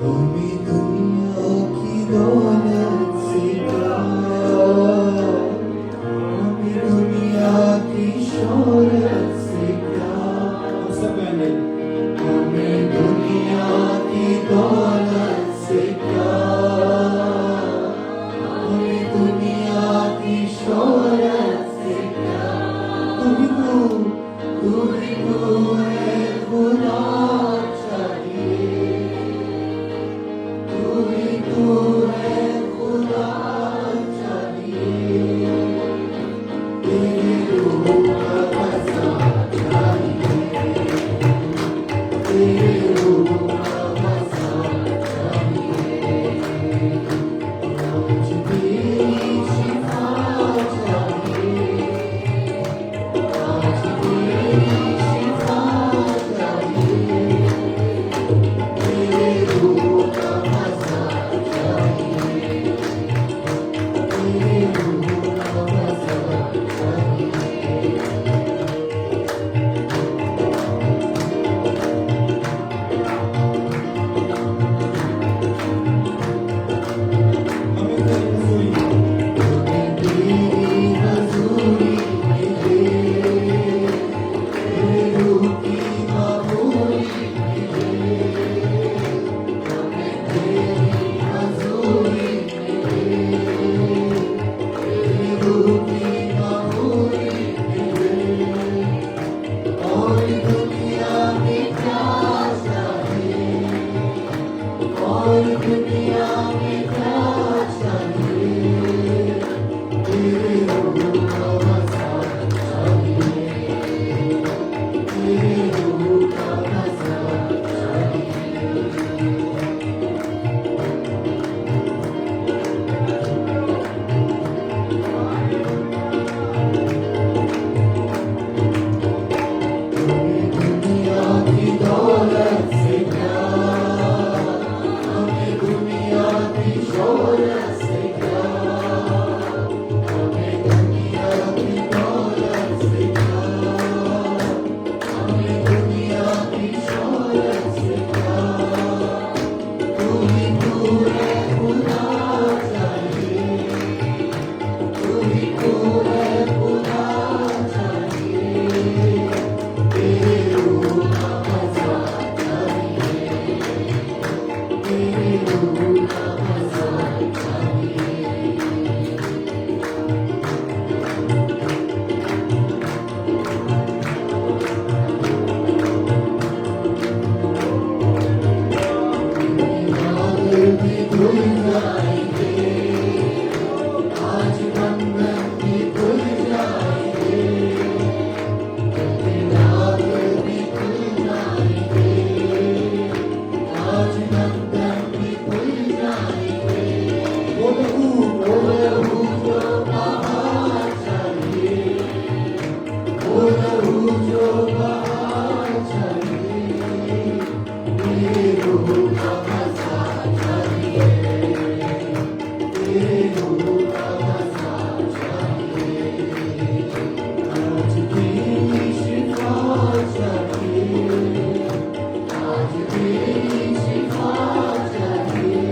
हमें दुनिया की दौलत से क्या, हमें दुनिया की शोहरत से क्या। सब गाने। हमें दुनिया की दौलत से क्या, हमें दुनिया की शोहरत से क्या। तू ही तू है खुदा चाहिए, तू है खुदा चाहिए। तेरे रूह का मज़ा चाहिए, तेरे रूह का मज़ा चाहिए। आज तेरी शिफा चाहिए, आज तेरी शिफा चाहिए। तेरे रूह का मज़ा चाहिए, तेरे रूह का मज़ा चाहिए। हमें तेरी हज़ूरी में दे, तेरे रूह की मामूरी में दे। हमें तेरी हज़ूरी में दे, तेरे रूह की मामूरी में दे। और दुनिया में क्या चाहिए, और दुनिया में क्या चाहिए। तेरे रूह का मज़ा चाहिए, तेरे रूह का मज़ा चाहिए। हमें दुनिया की दौलत से क्या, हमें दुनिया की शोहरत से क्या। हमें दुनिया की दौलत से क्या, हमें दुनिया की शोहरत से क्या। तू है खुदा चाहिए, तू है खुदा चाहिए। तेरे रूह का मज़ा चाहिए, तेरे रूह का मज़ा चाहिए। बादल भी धुल जाएंगे, आज बंधन भी खुल जाएंगे। बादल भी खुल जाएंगे, आज बंधन भी खुल जाएंगे। वो लहू जो बाहर चाहिए, वो लहू जो बाहर चाहिए। तेरे रूह का मज़ा चाहिए, तेरे रूह का मज़ा चाहिए। आज तेरी शिफा चाहिए, आज तेरी शिफा चाहिए।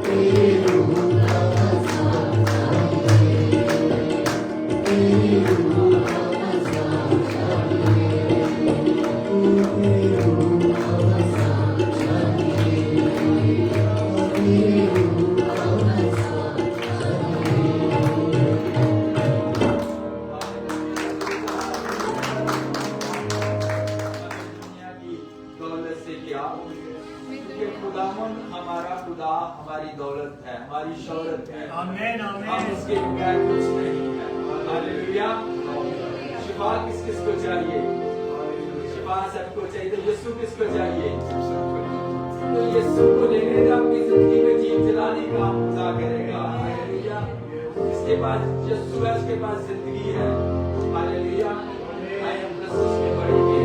तेरे रूह का मज़ा चाहिए, तेरे रूह का मज़ा चाहिए। तेरे रूह का मज़ा चाहिए, तेरे रूह का मज़ा चाहिए। दुनिया की दौलत से क्या, क्योंकि खुदावन हमारा खुदा हमारी दौलत है, हमारी शोहरत है। आमीन हम आमीन। उसके बगैर कुछ नहीं है। हालेलुया। शिफा किस किस को चाहिए? शिफा सबको चाहिए। तो यीशु किसको चाहिए? तो यीशु को लेने का अपनी जिंदगी में जीत जलाने का खुदा करेगा। हालेलुया। इसके पास यीशु है, उसके पास जिंदगी है। हालेलुया। आइए हम प्रस्तुत में पढ़ेंगे।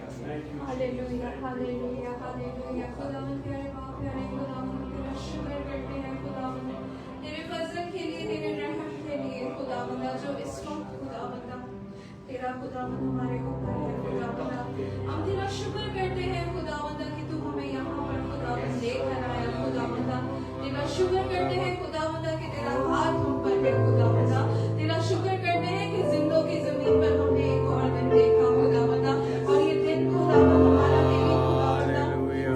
हालेलुया हालेलुया हालेलुया खुदावन प्यारे बाप प्यारे खुदावन तेरा शुक्र करते हैं खुदावन तेरे फजल के लिए तेरे रहम के लिए खुदावन जो इस वक्त खुदावन तेरा खुदावन हमारे ऊपर है खुदावन हम तेरा शुक्र करते हैं खुदावन कि तू हमें यहाँ पर खुदावन लेकर आया खुदावन तेरा शुक्र करते हैं खुदावन कि तेरा हाथ हम पर है खुदावन तेरा शुक्र करते हैं कि जिंदों की जमीन पर हमने एक और दिन देखा खुदावन और ये दिन खुदावन हमारा तेरी खुदावन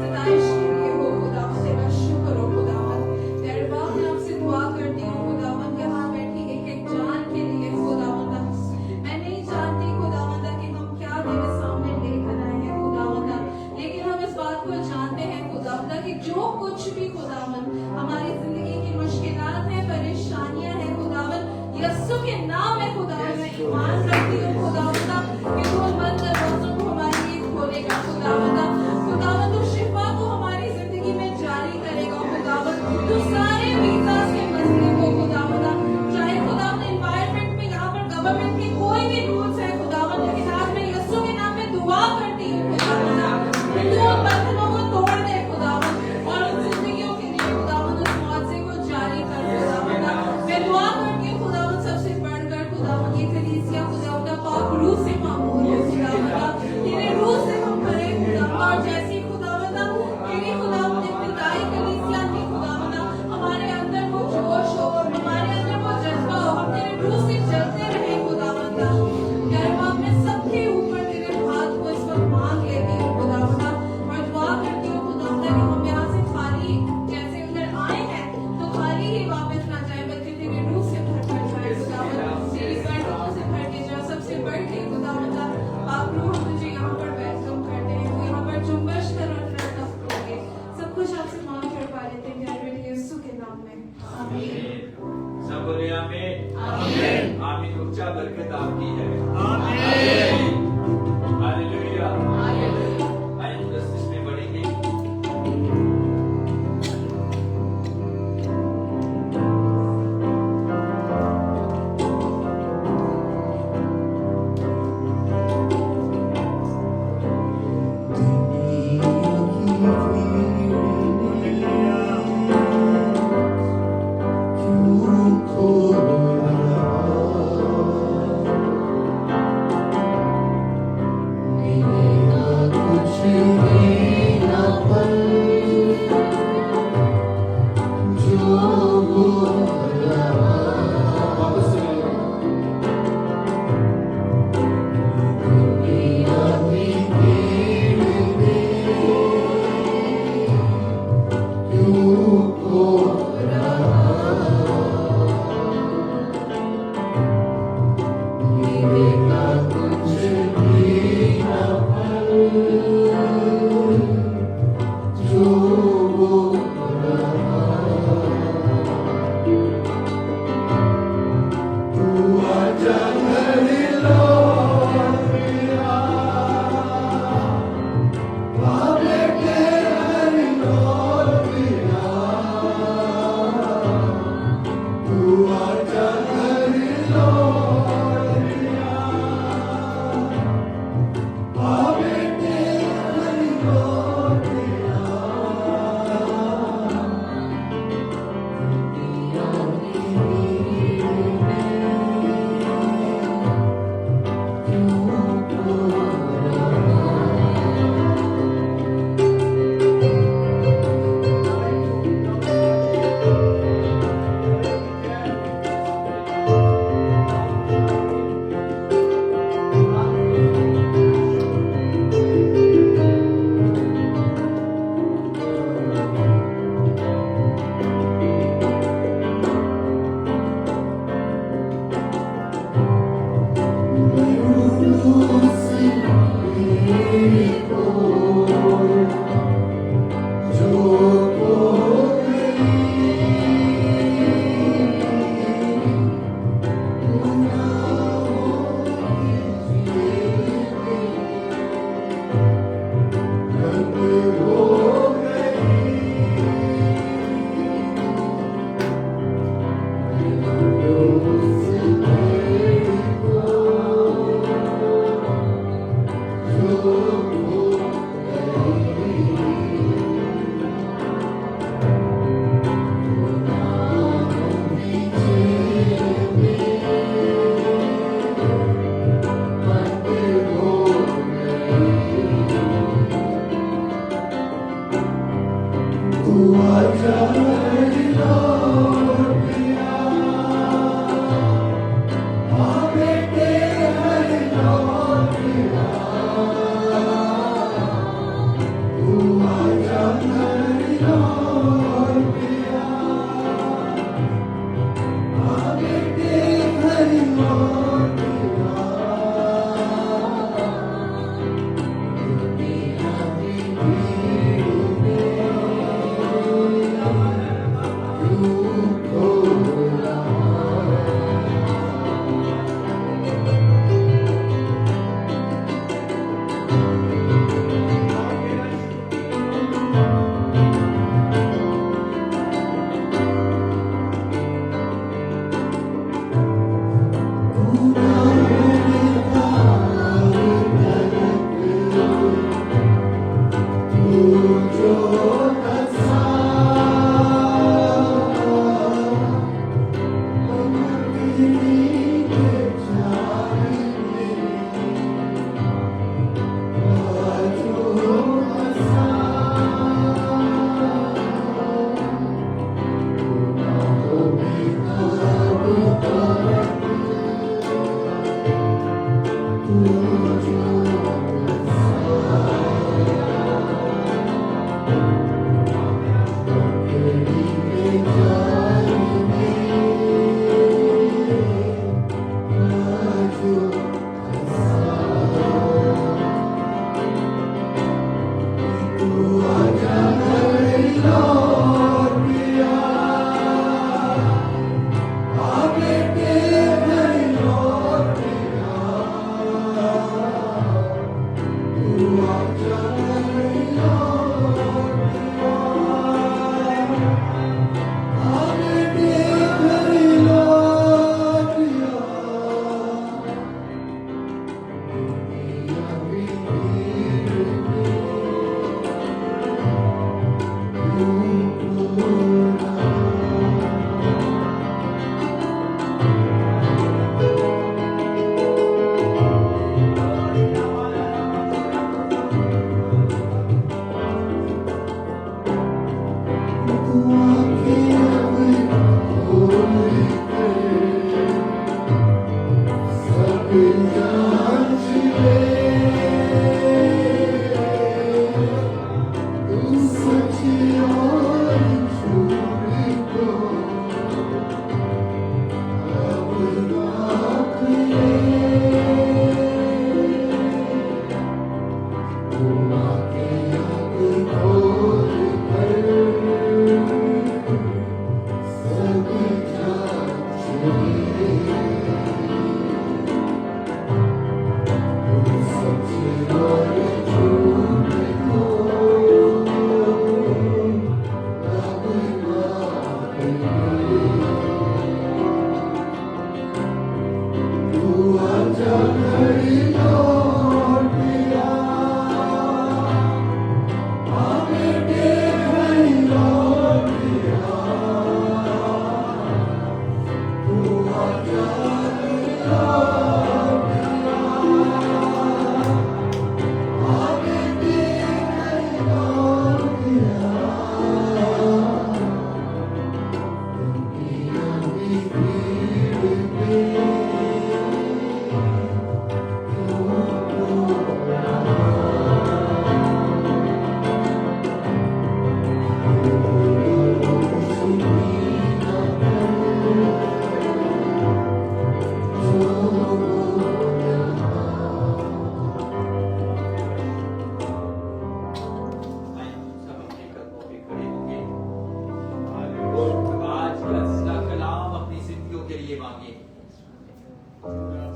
सताइश के लिए हो खुदावन तेरा शुक्र हो खुदावन तेरे बाप मैं आपसे दुआ करती हूँ खुदावन यहाँ बैठी एक एक जान के लिए खुदावन मैं नहीं जानती खुदावन कि हम क्या तेरे सामने लेकर आए हैं खुदावन लेकिन हम इस बात को जानते हैं खुदावन कि जो कुछ भी खुदावन हमारी जिंदगी की मुश्किलात है परेशानियां हैं खुदावन के नाम में खुदावन मैं ईमान रखती हूँ खुदावंदा कि तू उन बंद दरवाजों को हमारे लिए खोलेगा खुदावंदा। खुदावन तू शिफा को हमारी जिंदगी में जारी करेगा खुदावन। तू सारे वीजा के मसले को खुदावंदा, चाहे खुदावन एनवायरनमेंट में यहाँ पर गवर्नमेंट के कोई भी रूल्स है खुदावन, लेकिन आज मैं यीशु के नाम में दुआ करती हूँ खुदावंदा कि तू उन बंधनों को तोड़ दे खुदावन और उन जिंदगियों के लिए खुदावन उस मुआवजे को जारी कर खुदावंदा। मैं दुआ करती हूँ खुदावन सबसे बढ़कर खुदावन ये कलीसिया खुदावंदा पाक रूह से मामूल हो खुदावंदा, तेरे रूह से हम भरे खुदावंदा। और जैसी खुदावंदा तेरी खुदावन इब्तिदाई कलीसिया थी खुदावंदा, हमारे अंदर वो जोश हो, हमारे अंदर वो जज्बा हो, हम तेरे रूह से जलते रहे खुदावंदा। यार बाप मैं सबके ऊपर तेरे हाथ को इस वक्त मांग लेती हूँ खुदावंदा और दुआ करती हूँ खुदावंदा कि हम यहाँ से खाली जैसे उधर आए हैं तो खाली ही वापस ना जाए, बल्कि तेरे रूह से भर कर जाए खुदावंदा, तेरी बरकतों से भर के जाए। सबसे बढ़ के खुदावंदा आप रूह हम तुझे यहाँ पर वेलकम करते हैं, तो यहाँ पर जुम्बश कर और रत्न करोगे। सब कुछ आपसे मांग कर पा लेते हैं प्यारे बेटे यीशु के नाम में, आमीन। सब बोले आमीन। आमीन। ऊंचा बरकत आपकी है। हालेलुया। आइए 10 में बढ़ेंगे। क्यों खोया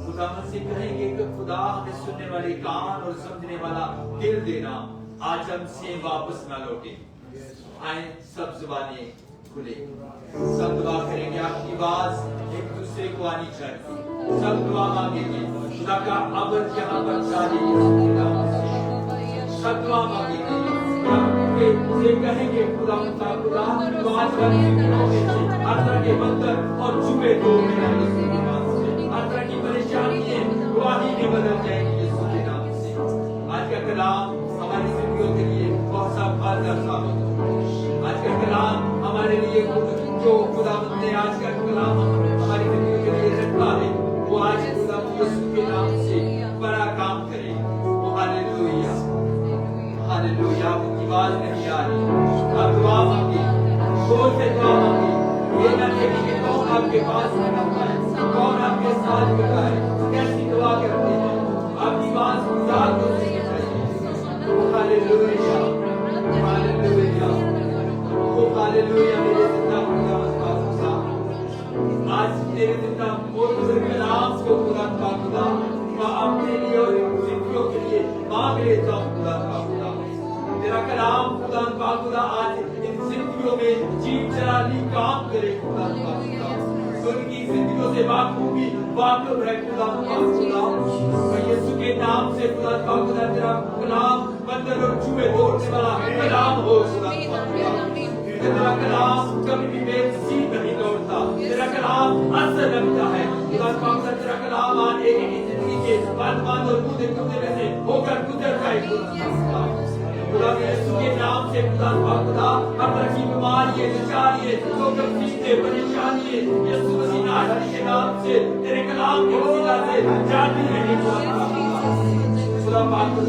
खुदावन से कहेंगे कि खुदा हमें सुनने वाले कान और समझने वाला दिल देना, आज हम से वापस न लौटे। आए सब जुबानें खुले, सब दुआ करेंगे, आपकी आवाज एक दूसरे को आनी चाहिए, सब दुआ मांगेंगे। खुदा का अबर यहाँ पर जारी सब दुआ मांगेंगे, उसे कहेंगे खुदा खुदा खुदा तो आज हर तरह के बंधन और जुए को हर तरह की परेशानियां गुवाही में बदल जाएंगी यीशु के नाम से। आज का कलाम हमारी जिंदगियों के लिए बहुत सा फायदा साबित हो। आज का कलाम हमारे लिए जो खुदावंद ने आज का कलाम हमारी जिंदगी के लिए रखा है, वो आज खुदा यीशु के नाम से बड़ा काम करे। Hallelujah hallelujah. आपकी आवाज नहीं आ रही, आप दुआ मांगिए, जोर से दुआ मांगिए। ये न देखें कि कौन आपके पास रहता है, कौन आपके साथ बैठा है, कैसी दुआ करते हैं, आपकी आवाज उजाड़ हो जानी चाहिए। Hallelujah hallelujah hallelujah. मेरे जिंदा खुदा आज तेरे जिंदा मोहब्बत कलाम को खुदा का खुदा मैं अपने लिए और जिंदगियों के लिए मांग लेता हूँ। खुदा का खुदा तेरा कलाम खुदा का खुदा आज इन जिंदगियों में जीव चलानी काम करे। खुदा का खुदा उनकी जिंदगियों से वाकिफ है। खुदा का खुदा मैं यीशु के नाम से खुदा का खुदा तेरा कलाम बंदर और जुए तोड़ने वाला कलाम हो। खुदा का खुदा तेरा कलाम कभी भी बेनसीब नहीं तोड़ता, तेरा कलाम असर रखता है। खुदा पाक तेरा कलाम आज एक एक जिंदगी के वर्तमान और कूदे कूदे में से होकर गुजर जाए खुदा यीशु के नाम से खुदा पाक खुदा हर तरह की बीमारी है लाचारी है जो गंभीर परेशानी है यीशु मसीह नासरी के नाम से तेरे कलाम के वसीला से जाती रहे खुदा पाक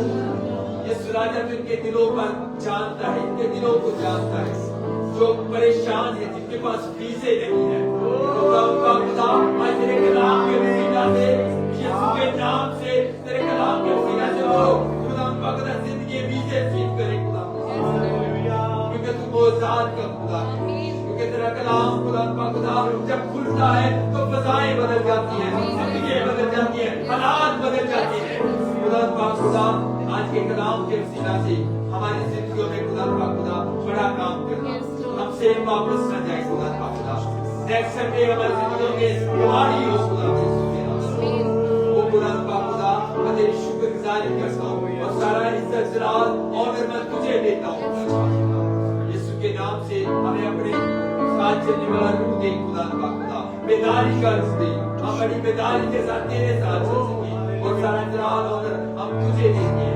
यीशु राजा तो इनके दिलों पर जानता है इनके दिलों को जानता है जो परेशान है जिनके पास वीजे नहीं है खुदा आज तेरे कलाम के वसीला से यीशु के नाम से तेरे कलाम के वसीला से वो खुदा पाक जिंदगी वीजे ठीक करे खुदा क्योंकि तू मोहताज का खुदा क्योंकि तेरा कलाम खुदा पाक जब खुलता है तो फजाएं बदल जाती है जिंदगी बदल जाती है हालात बदल जाती है खुदा पाक आज के कलाम के वसीला से हमारी जिंदगियों में खुदा बड़ा काम करना हमसे वापस न जाए खुदा नेक्स्ट संडे हमारी जिंदगियों में तुम्हारी हो खुदा वो खुदा मैं तेरी शुक्रगुजारी करता हूँ और सारा इज्जत जलाल ऑनर मैं तुझे देता हूँ यीशु के नाम से हमें अपने साथ चलने वाला रूह दे खुदा बेदारी का रूह दे हम बड़ी बेदारी के साथ तेरे साथ चल सके और सारा जलाल ऑनर हम तुझे देंगे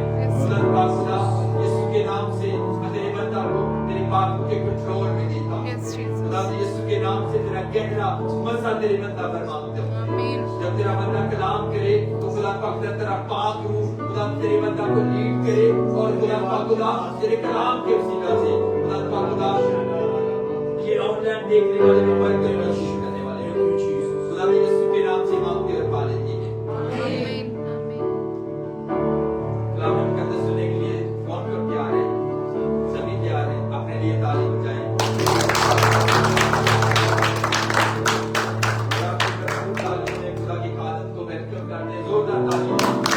खुदा यीशु के नाम से मैं तेरे बंदा को तेरे बाप के कंट्रोल में देता हूँ खुदा यीशु के नाम से तेरा गहरा मज़ा तेरे बंदा पर मांगता हूँ जब तेरा बंदा कलाम करे तो खुदा पाक तेरा पाक रूह खुदा तेरे बंदा को लीड करे और खुदा पाक तेरे कलाम के वसीला से खुदा पाक ये ऑनलाइन देखने वाले मोबाइल पर कोशिश करने वाले खुदा यीशु के नाम से मांगते और पा लेते हैं सुनने के लिए कौन कौन तैयार है सभी तैयार है अपने लिए ताली बजाएं खुदा की आदत को वेलकम करते हैं जोरदार तालियों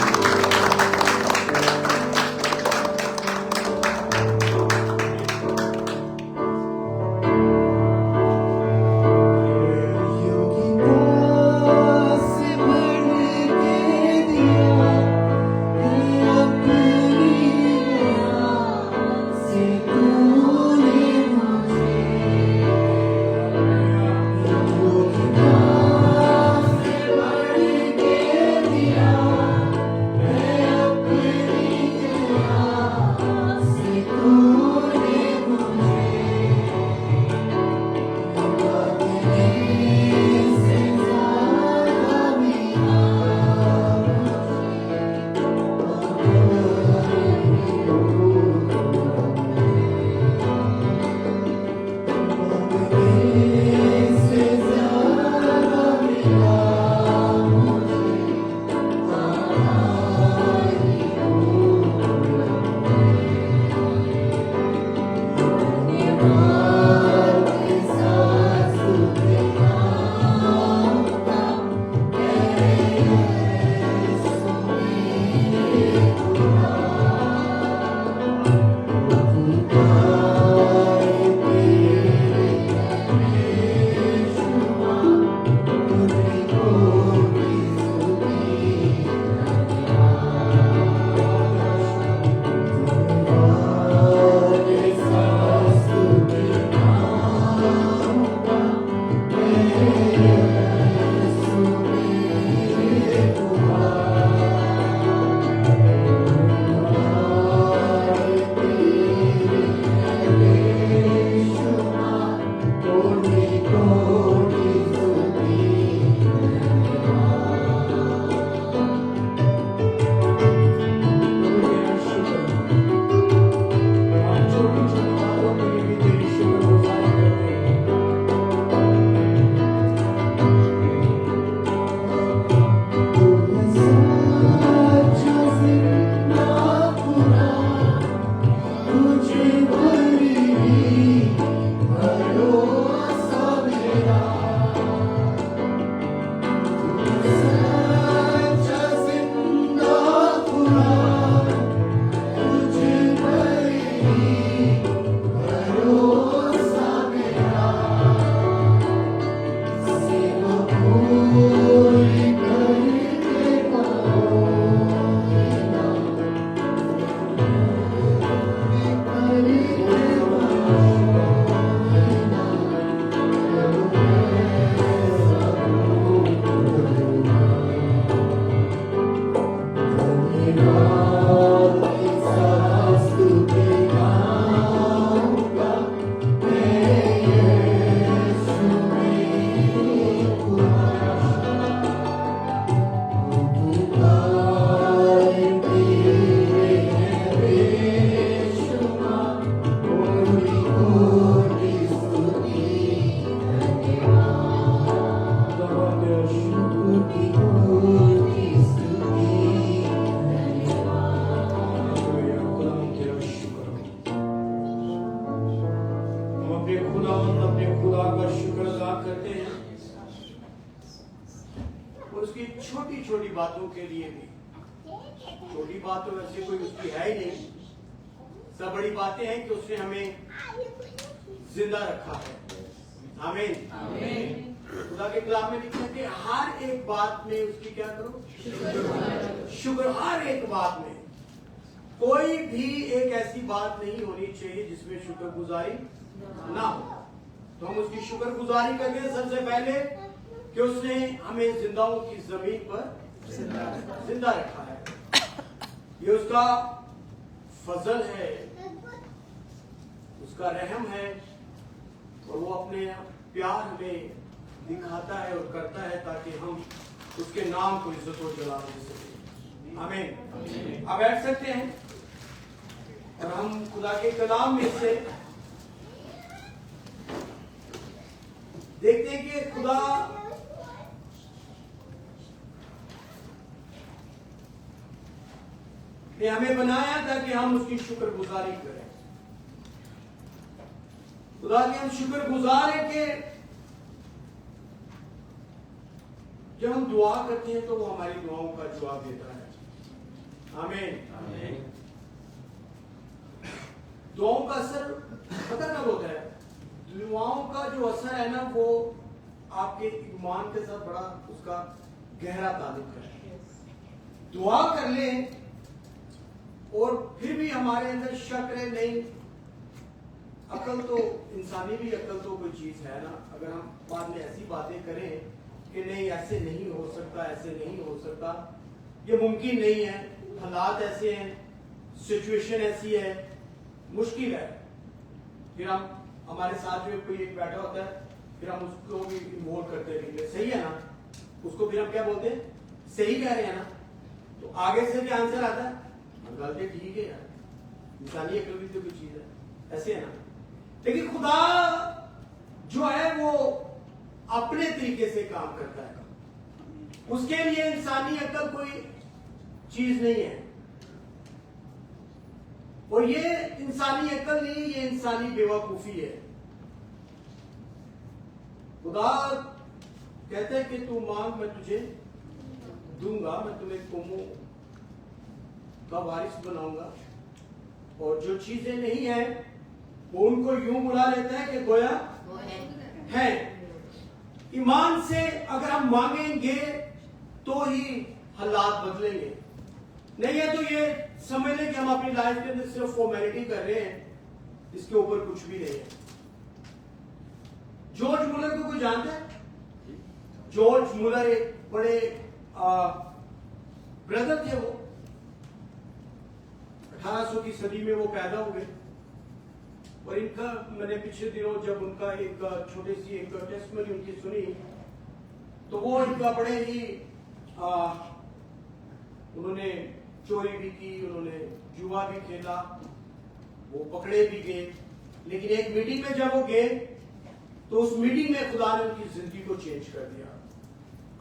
उसकी छोटी छोटी बातों के लिए भी, छोटी बात तो वैसे कोई उसकी है ही नहीं, सब बड़ी बातें हैं कि उसने हमें जिंदा रखा है। आमीन। खुदा के कलाम में लिखा है कि हर एक बात में उसकी क्या करो, शुक्र। हर एक बात में कोई भी एक ऐसी बात नहीं होनी चाहिए जिसमें शुक्रगुजारी ना हो। तो हम उसकी शुक्रगुजारी करते हैं सबसे पहले कि उसने हमें जिंदाओं की जमीन पर जिंदा रखा है। ये उसका फजल है, उसका रहम है, और वो अपने प्यार हमें दिखाता है और करता है ताकि हम उसके नाम को इज्जत और जलाल दे सकें। आमीन। अब बैठ सकते हैं और हम खुदा के कलाम में से देखते हैं कि खुदा ने हमें बनाया था कि हम उसकी शुक्रगुजारी करें। खुदा की हम शुक्रगुजार हैं कि जब हम दुआ करते हैं तो वो हमारी दुआओं का जवाब देता है। आमीन। दुआओं का असर पता कब होता है? दुआओं का जो असर है ना, वो आपके ईमान के साथ बड़ा उसका गहरा ताल्लुक है। दुआ कर लें और फिर भी हमारे अंदर शक रहे, नहीं, अकल तो इंसानी भी अकल तो कोई चीज है ना। अगर हम बाद में ऐसी बातें करें कि नहीं ऐसे नहीं हो सकता, ऐसे नहीं हो सकता, ये मुमकिन नहीं है, हालात ऐसे हैं, सिचुएशन ऐसी है, मुश्किल है, फिर हम हमारे साथ में कोई एक बैठा होता है, फिर हम उसको भी इन्वॉल्व करते हैं, सही है ना, उसको फिर हम क्या बोलते हैं, सही कह रहे हैं ना, तो आगे से क्या आंसर आता है, गलती ठीक है यार, इंसानी अकल भी तो कोई चीज है, ऐसे है ना। लेकिन खुदा जो है वो अपने तरीके से काम करता है, उसके लिए इंसानी अकल कोई चीज नहीं है, और ये इंसानी अकल नहीं, ये इंसानी बेवकूफी है। खुदा कहते हैं कि तू मांग मैं तुझे दूंगा, मैं तुम्हें कौमों का वारिस बनाऊंगा, और जो चीजें नहीं है वो उनको यूं बुला लेता है कि गोया है। ईमान से अगर हम मांगेंगे तो ही हालात बदलेंगे, नहीं है तो ये समझ लें कि हम अपनी लाइफ के अंदर सिर्फ फॉर्मेलिटी कर रहे हैं, इसके ऊपर कुछ भी नहीं है। जॉर्ज मुलर को कोई जानता है? जॉर्ज मुलर एक बड़े ब्रदर थे, वो 1800 की सदी में वो पैदा हुए, और इनका मैंने पिछले दिनों जब उनका एक छोटी सी एक टेस्टमनी उनकी सुनी, तो वो इनका बड़े ही उन्होंने चोरी भी की, उन्होंने जुआ भी खेला, वो पकड़े भी गए, लेकिन एक मीटिंग में जब वो गए तो उस मीटिंग में खुदा ने उनकी जिंदगी को चेंज कर दिया।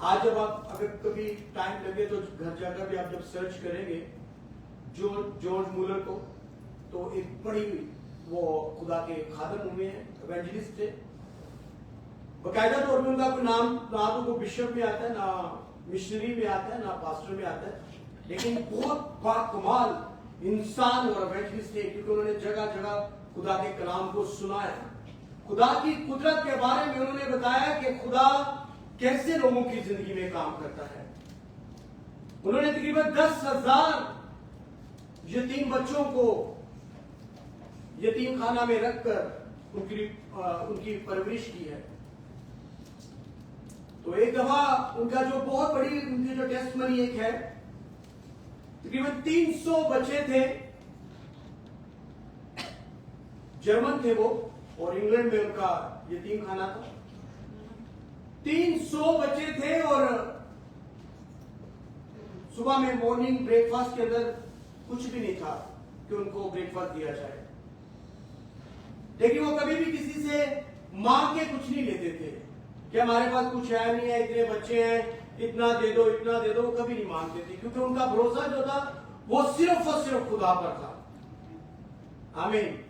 आज जब आप अगर कभी टाइम लगे तो घर जाकर भी आप जब सर्च करेंगे जॉर्ज मुलर को, तो एक बड़ी वो खुदा के खादम हुए हैं, इवेंजलिस्ट थे, बकायदा तौर पे उनका कोई नाम ना तो वो बिशप में आता है, ना मिशनरी में आता है, ना पास्टर में आता है, लेकिन बहुत बाकमाल इंसान और इवेंजलिस्ट थे, क्योंकि उन्होंने जगह जगह खुदा के कलाम को सुनाया, खुदा की कुदरत के बारे में उन्होंने बताया कि खुदा कैसे लोगों की जिंदगी में काम करता है। उन्होंने तकरीबन 10,000 यतीम बच्चों को यतीम खाना में रखकर उनकी परवरिश की है। तो एक दफा उनका जो बहुत बड़ी उनकी जो टेस्टमनी एक है, तकरीबन 300 बच्चे थे, जर्मन थे वो, और इंग्लैंड में उनका यतीम खाना था। 300 बच्चे थे और सुबह में मॉर्निंग ब्रेकफास्ट के अंदर कुछ भी नहीं था कि उनको ब्रेकफास्ट दिया जाए, लेकिन वो कभी भी किसी से मांग के कुछ नहीं लेते थे कि हमारे पास कुछ है नहीं है, इतने बच्चे हैं, इतना दे दो, इतना दे दो, वो कभी नहीं मांगते थे, क्योंकि उनका भरोसा जो था वो सिर्फ और सिर्फ खुदा पर था। आमीन।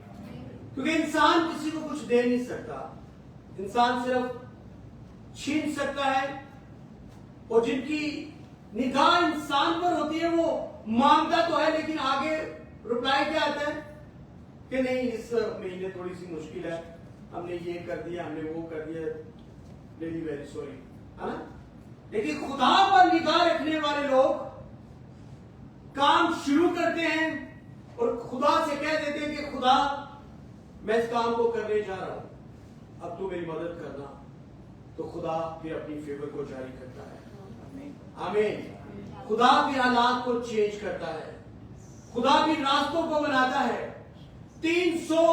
क्योंकि इंसान किसी को कुछ दे नहीं सकता, इंसान सिर्फ छीन सकता है, और जिनकी निगाह इंसान पर होती है वो मांगता तो है, लेकिन आगे रिप्लाई क्या आता है कि नहीं इस महीने थोड़ी सी मुश्किल है, हमने ये कर दिया, हमने वो कर दिया, रियली वेरी सॉरी, है ना। लेकिन खुदा पर निगाह रखने वाले लोग काम शुरू करते हैं और खुदा से कह देते हैं कि खुदा मैं इस काम को करने जा रहा हूं, अब तू मेरी मदद करना। तो खुदा फिर अपनी फेवर को जारी करता है। आमीन। खुदा भी हालात को चेंज करता है, खुदा भी रास्तों को बनाता है। 300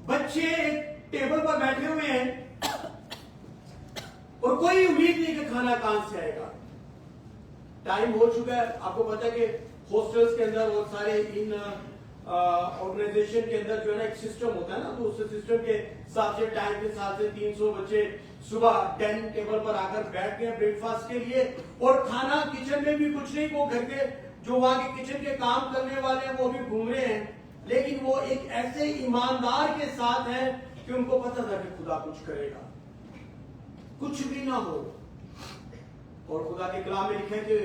बच्चे टेबल पर बैठे हुए हैं और कोई उम्मीद नहीं कि खाना कहां से आएगा। टाइम हो चुका है। आपको पता है कि हॉस्टल्स के अंदर और सारे इन ऑर्गेनाइजेशन के अंदर जो है ना एक सिस्टम होता है ना, तो उस सिस्टम के हिसाब से टाइम के हिसाब से 300 बच्चे सुबह डाइनिंग टेबल पर आकर बैठ गए ब्रेकफास्ट के लिए। और खाना किचन में भी कुछ नहीं, वो घर के जो वहां के किचन के काम करने वाले हैं वो भी घूम रहे हैं, लेकिन वो एक ऐसे ईमानदार के साथ है कि उनको पता था कि खुदा कुछ करेगा, कुछ भी ना हो। और खुदा के कलाम में लिखा है कि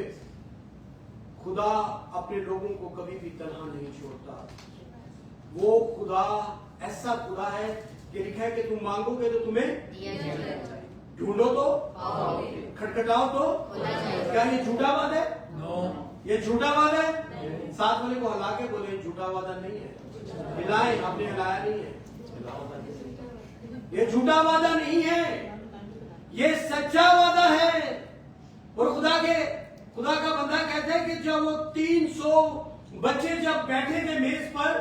खुदा अपने लोगों को कभी भी तन्हा नहीं छोड़ता। वो खुदा ऐसा खुदा है कि लिखा है कि तुम मांगोगे तो तुम्हें दिया जाएगा, ढूंढो तो पाओगे, खटखटाओ तो खोला जाएगा। क्या ये झूठा वादा है? ये झूठा वादा है? नहीं। साथ वाले को हिला के बोले झूठा वादा नहीं है। हिलाए, आपने हिलाया नहीं है। ये झूठा वादा नहीं है, ये सच्चा वादा है। और खुदा का बंदा कहता है कि जब वो 300 बच्चे जब बैठे थे मेज पर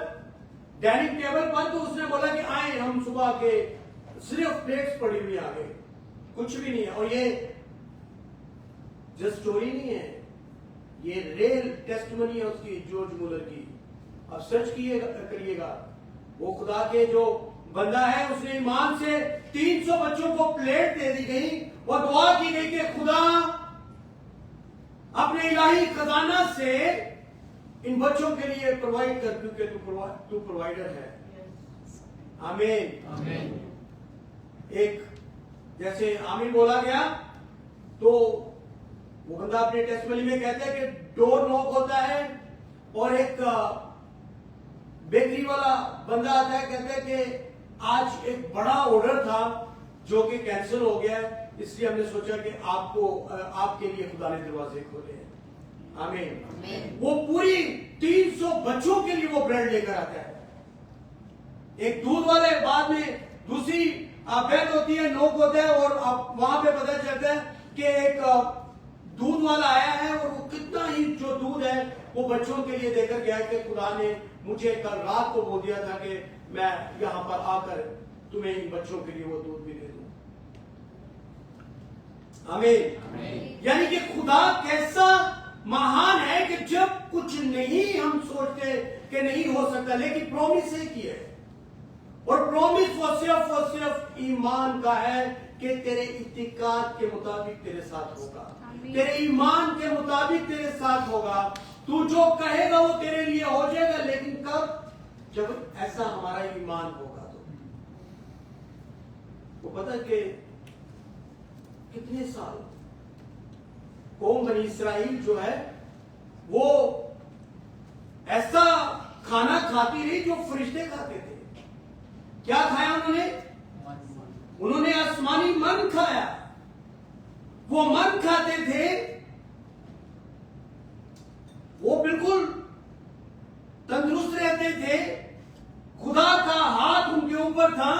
डाइनिंग टेबल पर, तो उसने बोला कि आए हम सुबह के, सिर्फ प्लेट्स पड़ी हुई आ गई, कुछ भी नहीं है। और ये जस्ट स्टोरी नहीं है, ये रियल टेस्टिमनी है उसकी, जॉर्ज मुलर की। अब सर्च करिएगा, वो खुदा के जो बंदा है उसने ईमान से 300 बच्चों को प्लेट दे दी गई और दुआ की गई कि खुदा अपने इलाही खजाना से इन बच्चों के लिए प्रोवाइड कर, क्योंकि तू प्रोवाइडर है। आमीन। एक जैसे आमीन बोला गया तो वो बंदा अपने टेस्टिमनी में कहता है कि डोर नॉक होता है और एक बेकरी वाला बंदा आता है, कहता है कि आज एक बड़ा ऑर्डर था जो कि कैंसिल हो गया है, इसलिए हमने सोचा कि आपके लिए खुदा ने दरवाजे खोले हैं। आमीन। वो पूरी 300 बच्चों के लिए वो ब्रेड लेकर आता है। एक दूध वाले, बाद में दूसरी बेल होती है, नोक होता है, और वहां पे पता चलता है कि एक दूध वाला आया है और वो कितना ही जो दूध है वो बच्चों के लिए देकर गया कि खुदा ने मुझे कल रात को बोल दिया था कि मैं यहां पर आकर तुम्हें इन बच्चों के लिए वो दूध भी दे दूं। आमीन। यानी कि खुदा कैसा महान है कि जब कुछ नहीं हम सोचते कि नहीं हो सकता, लेकिन प्रॉमिस है की है, और प्रॉमिस वो सिर्फ ईमान का है कि तेरे इत्तिकाद के मुताबिक तेरे साथ होगा, तेरे ईमान के मुताबिक तेरे साथ होगा। तू जो कहेगा वो तेरे लिए हो जाएगा, लेकिन कब? जब ऐसा हमारा ईमान होगा। तो वो पता कि कितने साल कौम बनी इसराइल जो है वो ऐसा खाना खाती रही जो फरिश्ते खाते थे। क्या खाया उन्होंने आसमानी मन खाया। वो मन खाते थे, वो बिल्कुल तंदुरुस्त रहते थे, खुदा का हाथ उनके ऊपर था,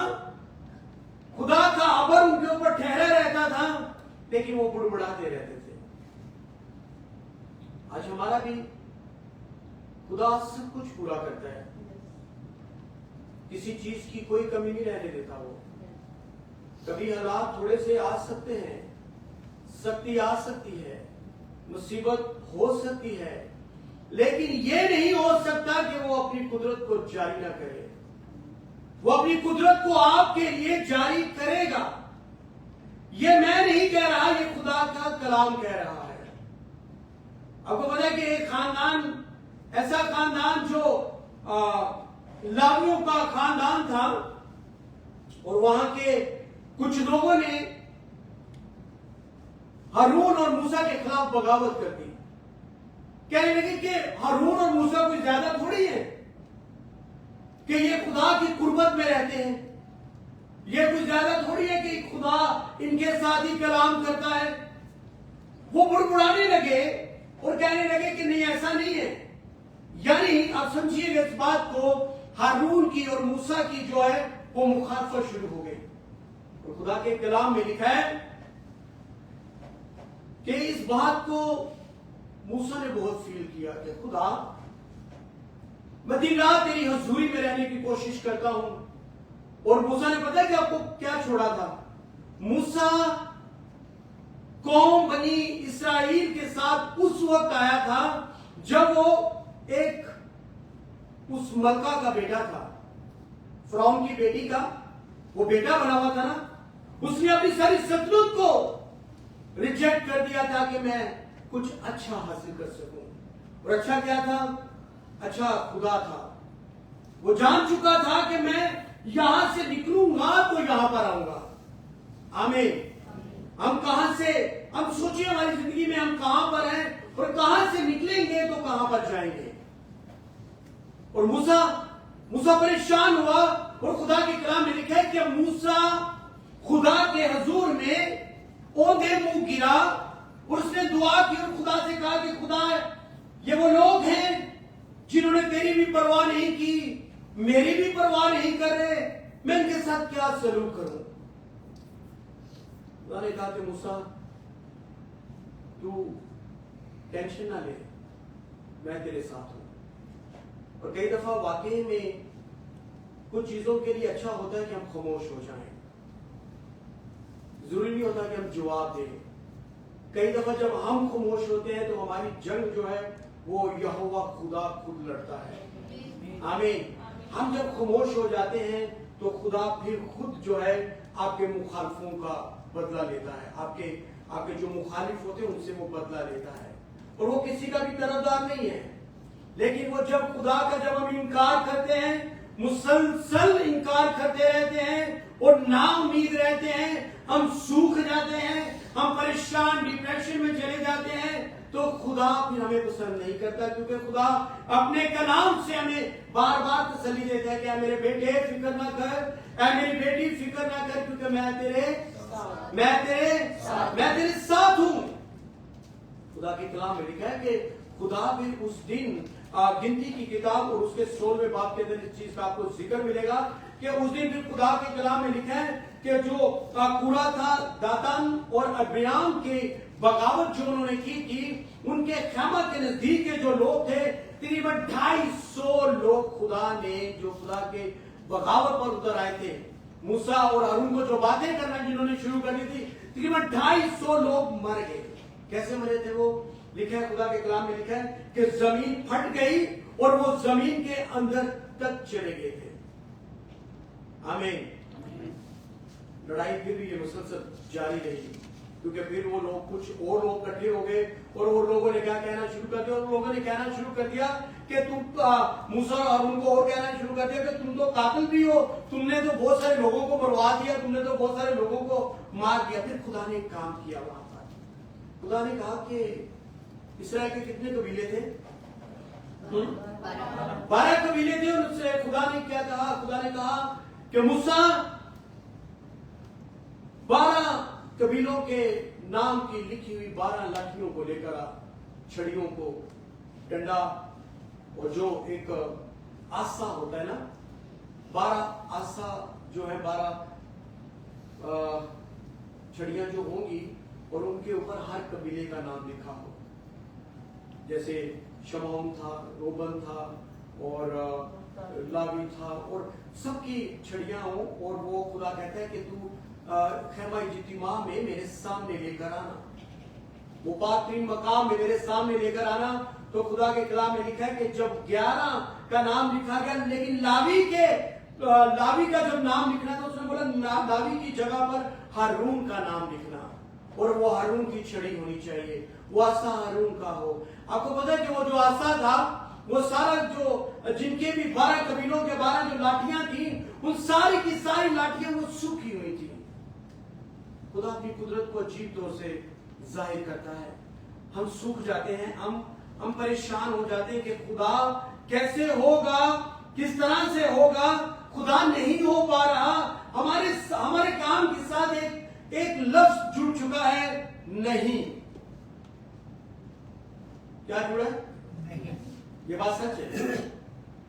खुदा का अबर उनके ऊपर ठहरा रहता था, लेकिन वो बुड़बुड़ाते रहते थे। आज हमारा भी खुदा सब कुछ पूरा करता है, किसी चीज की कोई कमी नहीं रहने देता। वो कभी हालात थोड़े से आ सकते हैं, सख्ती आ सकती है, मुसीबत हो सकती है, लेकिन ये नहीं हो सकता कि वो अपनी कुदरत को जारी ना करे। वो अपनी कुदरत को आपके लिए जारी करेगा। ये मैं नहीं कह रहा, ये खुदा का कलाम कह रहा है। आपको पता है कि एक खानदान, ऐसा खानदान जो लावियों का खानदान था, और वहां के कुछ लोगों ने हारून और मूसा के खिलाफ बगावत कर दी। कहने लगे कि हारून और मूसा कोई ज्यादा थोड़ी है कि ये खुदा की कुर्बत में रहते हैं, ये कुछ ज्यादा थोड़ी है कि खुदा इनके साथ ही कलाम करता है। वो बुड़बुड़ाने लगे और कहने लगे कि नहीं, ऐसा नहीं है। यानी आप समझिएगा इस बात को, हारून की और मूसा की जो है वो मुखालफत शुरू हो गई। और खुदा के कलाम में लिखा है कि इस बात को मूसा ने बहुत फील किया कि खुदा, मैं दिन रात तेरी हजूरी में रहने की कोशिश करता हूं। और मूसा ने पता है कि आपको क्या छोड़ा था? मूसा कौम बनी इस्राएल के साथ उस वक्त आया था जब वो एक उस मलका का बेटा था, फिरौन की बेटी का वो बेटा बना हुआ था ना। उसने अपनी सारी सल्तनत को रिजेक्ट कर दिया था कि मैं कुछ अच्छा हासिल कर सकूं। और अच्छा क्या था? अच्छा खुदा था। वो जान चुका था कि मैं यहां से निकलूंगा तो यहां पर आऊंगा। आमीन। हम कहां से, हम सोचिए हमारी जिंदगी में हम कहां पर हैं और कहां से निकलेंगे तो कहां पर जाएंगे। और मूसा परेशान हुआ और खुदा के कलाम में लिखा है कि मूसा खुदा के हजूर में औंधे मुंह गिरा और उसने दुआ की और खुदा से कहा कि खुदा, ये वो लोग हैं जिन्होंने तेरी भी परवाह नहीं की, मेरी भी परवाह नहीं कर रहे, मैं इनके साथ क्या सलूक करूं? खुदा ने कहा कि मूसा, तू टेंशन ना ले, मैं तेरे साथ हूं। और कई दफा वाकई में कुछ चीजों के लिए अच्छा होता है कि हम खामोश हो जाएं। जरूरी नहीं होता कि हम जवाब दें। कई दफा जब हम खामोश होते हैं तो हमारी जंग जो है वो यहोवा खुदा खुद लड़ता है। आमीन। हम जब खामोश हो जाते हैं तो खुदा फिर खुद जो है आपके मुखालिफों का बदला लेता है। आपके जो मुखालिफ होते हैं उनसे वो बदला लेता है। और वो किसी का भी तरफदार नहीं है, लेकिन वो जब खुदा का जब हम इनकार करते हैं, मुसलसल इनकार करते रहते हैं और ना उम्मीद रहते हैं, हम सूख जाते हैं, हम परेशान डिप्रेशन में चले जाते हैं, तो खुदा फिर हमें पसंद नहीं करता। क्योंकि खुदा अपने कलाम से हमें बार बार तसल्ली देता है कि मेरे बेटे फिक्र ना कर, मेरी बेटी फिक्र ना कर, क्योंकि मैं तेरे साथ हूं। खुदा के कलाम में लिखा है कि खुदा भी उस दिन गिनती की किताब और उसके 16वें बाब के अंदर इस चीज का आपको जिक्र मिलेगा कि उस दिन फिर खुदा के कलाम में लिखा है कि जो कूड़ा था दातान और अबिराम के बगावत जो उन्होंने की थी, उनके खैमा के नजदीक के जो लोग थे तकरीबन 250 लोग खुदा ने जो खुदा के बगावत पर उतर आए थे, मूसा और हारून को जो बातें करना जिन्होंने शुरू कर दी थी, तकरीबन 250 लोग मर गए। कैसे मरे थे वो? लिखा है खुदा के कलाम में लिखा है कि जमीन फट गई और वो जमीन के अंदर तक चले गए थे। आमीन। लड़ाई फिर भी ये मुसलसल जारी रही, क्योंकि फिर वो लोग कुछ और लोग इकट्ठे हो गए और वो लोगों ने क्या कहना शुरू कर दिया? उन लोगों ने कहना शुरू कर दिया कि तुम मूसा और हारून को और कहना शुरू कर दिया कि तुम तो कातिल भी हो, तुमने तो बहुत सारे लोगों को मरवा दिया, तुमने तो बहुत सारे लोगों को मार दिया। फिर खुदा ने एक काम किया वहां पर। खुदा ने कहा कि इस्राएल के कितने कबीले थे? 12 कबीले थे। उनसे खुदा ने क्या कहा? खुदा ने कहा कि मूसा 12 कबीलों के नाम की लिखी हुई 12 लाठियों को लेकर आ, छड़ियों को, डंडा और जो एक आसा होता है ना, 12 आसा जो है 12 छड़ियां जो होंगी और उनके ऊपर हर कबीले का नाम लिखा हो। जैसे शमौन था, रोबन था और लावी था, और सबकी छड़ियां हो। और वो खुदा कहता है कि तू खैमा इज्तिमा में मेरे सामने लेकर आना, वो पाक-तीन मकाम में मेरे सामने लेकर आना। तो खुदा के कलाम में लिखा है कि जब 11 का नाम लिखा गया, लेकिन लावी का जब नाम लिखना था, उसने बोला लावी की जगह पर हारून का नाम लिखना, और वो हारून की छड़ी होनी चाहिए, वो आसा हारून का हो। आपको पता है कि वो जो आसा था, वो सारा जो जिनके भी 12 कबीलों के 12 जो लाठियां थी, उन सारी की सारी लाठियां वो सूखी हुई थी। खुदा अपनी कुदरत को अजीब तौर से जाहिर करता है। हम सूख जाते हैं, हम परेशान हो जाते हैं कि खुदा कैसे होगा, किस तरह से होगा, खुदा नहीं हो पा रहा। हमारे काम के साथ एक लफ्ज जुड़ चुका है, नहीं। क्या जुड़ा है? नहीं। ये बात सच है,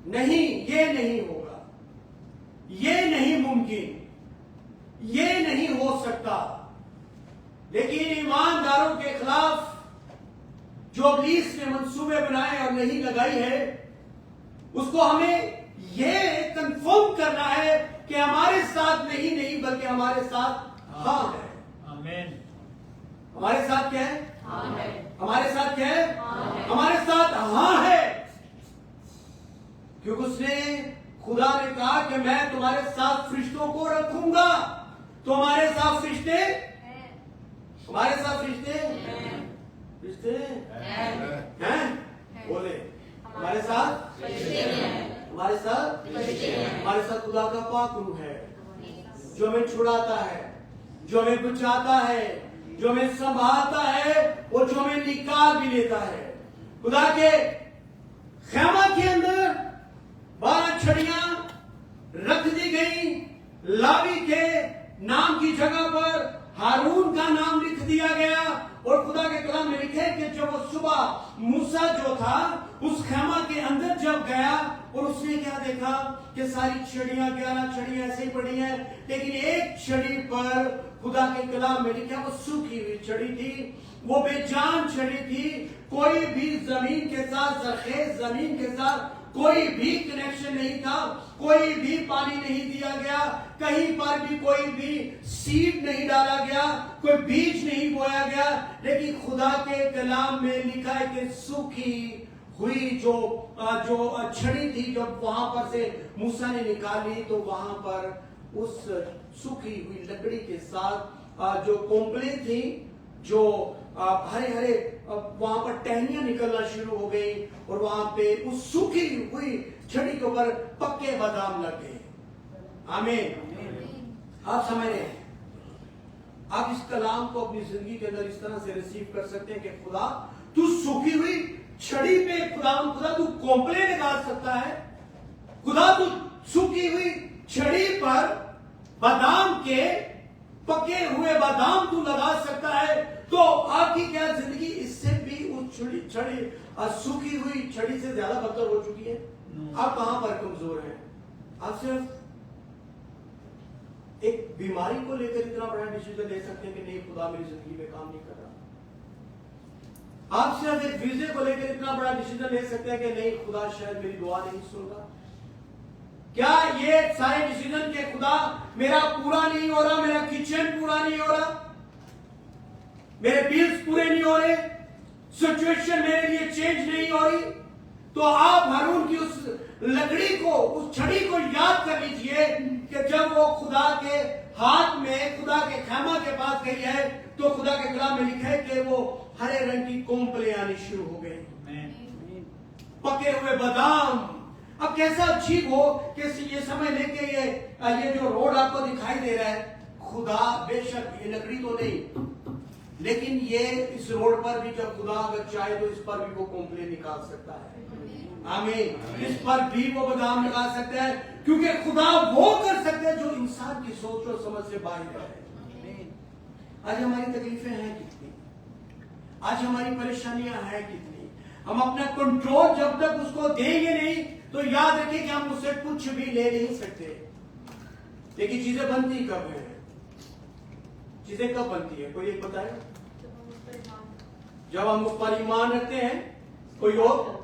नहीं, ये नहीं होगा, ये नहीं मुमकिन, ये नहीं हो सकता। लेकिन ईमानदारों के खिलाफ जो इब्लीस ने मंसूबे बनाए और नहीं लगाई है, उसको हमें यह कंफर्म करना है कि हमारे साथ नहीं बल्कि हमारे साथ हाँ है। आमीन। हमारे साथ क्या है? हाँ है। हमारे साथ क्या है? हाँ है। हमारे साथ हाँ है, क्योंकि उसने, खुदा ने कहा कि मैं तुम्हारे साथ फरिश्तों को रखूंगा। तो हमारे साथ फरिश्ते, हमारे साथ फरिश्ते हैं? बोले हमारे साथ, हमारे साथ खुदा का पाक रूह है, जो हमें छुड़ाता है, जो हमें बचाता है, जो हमें संभालता है और जो हमें निकाल भी लेता है। खुदा के खेमा के अंदर 12 छड़ियां रख दी गई। लावी के नाम की जगह पर हारून का नाम लिख दिया गया। और खुदा के कलाम में लिखे कि जब वो सुबह मूसा जो था उस खेमा के अंदर जब गया और उसने क्या देखा कि सारी छड़ियां, 11 छड़ियां ऐसे ही पड़ी हैं, लेकिन एक छड़ी पर खुदा के कलाम में लिखा वो सूखी हुई छड़ी थी, वो बेजान छड़ी थी। कोई भी जमीन के साथ, जरखेज जमीन के साथ कोई भी कनेक्शन नहीं था, कोई भी पानी नहीं दिया गया, कहीं पर भी कोई भी सीड नहीं डाला गया, कोई बीज नहीं बोया गया। लेकिन खुदा के कलाम में लिखा है कि सूखी हुई जो छड़ी थी, जब वहां पर से मूसा ने निकाली तो वहां पर उस सूखी हुई लकड़ी के साथ जो कोंपले थी, जो हरे हरे वहां पर टहनियां निकलना शुरू हो गई और वहां पे उस सूखी हुई छड़ी के ऊपर पक्के बादाम लग गए। आमीन। आप समझ रहे हैं? आप इस कलाम को अपनी जिंदगी के अंदर इस तरह से रिसीव कर सकते हैं कि खुदा तू सूखी हुई छड़ी पे, खुदा तू कोंपले निकाल सकता है, खुदा तू सूखी हुई छड़ी पर बादाम के, पके हुए बादाम तू लगा सकता है। तो आपकी क्या जिंदगी इससे भी उस छड़ी सूखी हुई छड़ी से ज्यादा बदतर हो चुकी है? आप कहां पर कमजोर हैं? आप सिर्फ एक बीमारी को लेकर इतना बड़ा डिसीजन ले सकते हैं कि नहीं, खुदा मेरी जिंदगी में काम नहीं कर रहा। आप सिर्फ एक वीजे को लेकर इतना बड़ा डिसीजन ले सकते हैं कि नहीं, खुदा शायद मेरी दुआ नहीं सुन रहा। क्या ये सारे डिसीजन के खुदा मेरा पूरा नहीं हो रहा, मेरा किचन पूरा नहीं हो रहा, मेरे बिल्स पूरे नहीं हो रहे, सिचुएशन मेरे लिए चेंज नहीं हो रही? तो आप हारून की उस लकड़ी को, उस छड़ी को याद कर लीजिए कि जब वो खुदा के हाथ में, खुदा के खेमा के पास गई है तो खुदा के कलाम में लिखा है कि वो हरे रंग की कोंपले आनी शुरू हो गई, पके हुए बादाम। अब कैसा अजीब हो कि ये समझ लें कि ये जो रोड आपको दिखाई दे रहा है, खुदा बेशक ये लकड़ी तो नहीं, लेकिन ये इस रोड पर भी जब खुदा अगर चाहे तो इस पर भी वो कोंपले निकाल सकता है। आमीन। इस पर भी वो बादाम निकाल सकता है, क्योंकि खुदा वो कर सकता है जो इंसान की सोच और समझ से बाहर है। आज हमारी तकलीफें हैं कितनी, आज हमारी परेशानियां हैं कितनी, हम अपना कंट्रोल जब तक उसको देंगे नहीं तो याद रखिए कि हम उससे कुछ भी ले नहीं सकते। लेकिन चीजें बनती कब है? चीजें कब बनती है? कोई एक बताए? जब हम उस पर ईमान रखते हैं, कोई और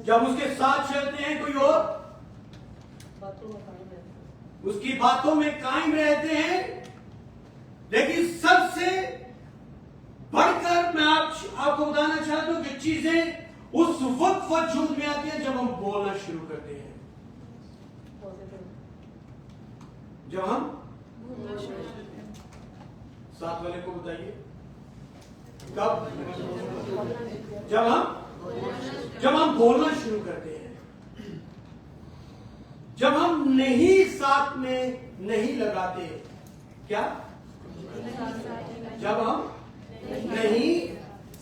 जब उसके साथ चलते हैं, कोई और उसकी बातों में कायम रहते हैं। लेकिन सबसे बढ़कर मैं आपको बताना चाहता हूं कि चीजें उस वक्त वजूद में आती है जब हम बोलना शुरू करते हैं, जब हम साथ वाले को बताइए कब? जब हम बोलना शुरू करते हैं, जब हम नहीं साथ में नहीं लगाते। क्या? जब हम नहीं,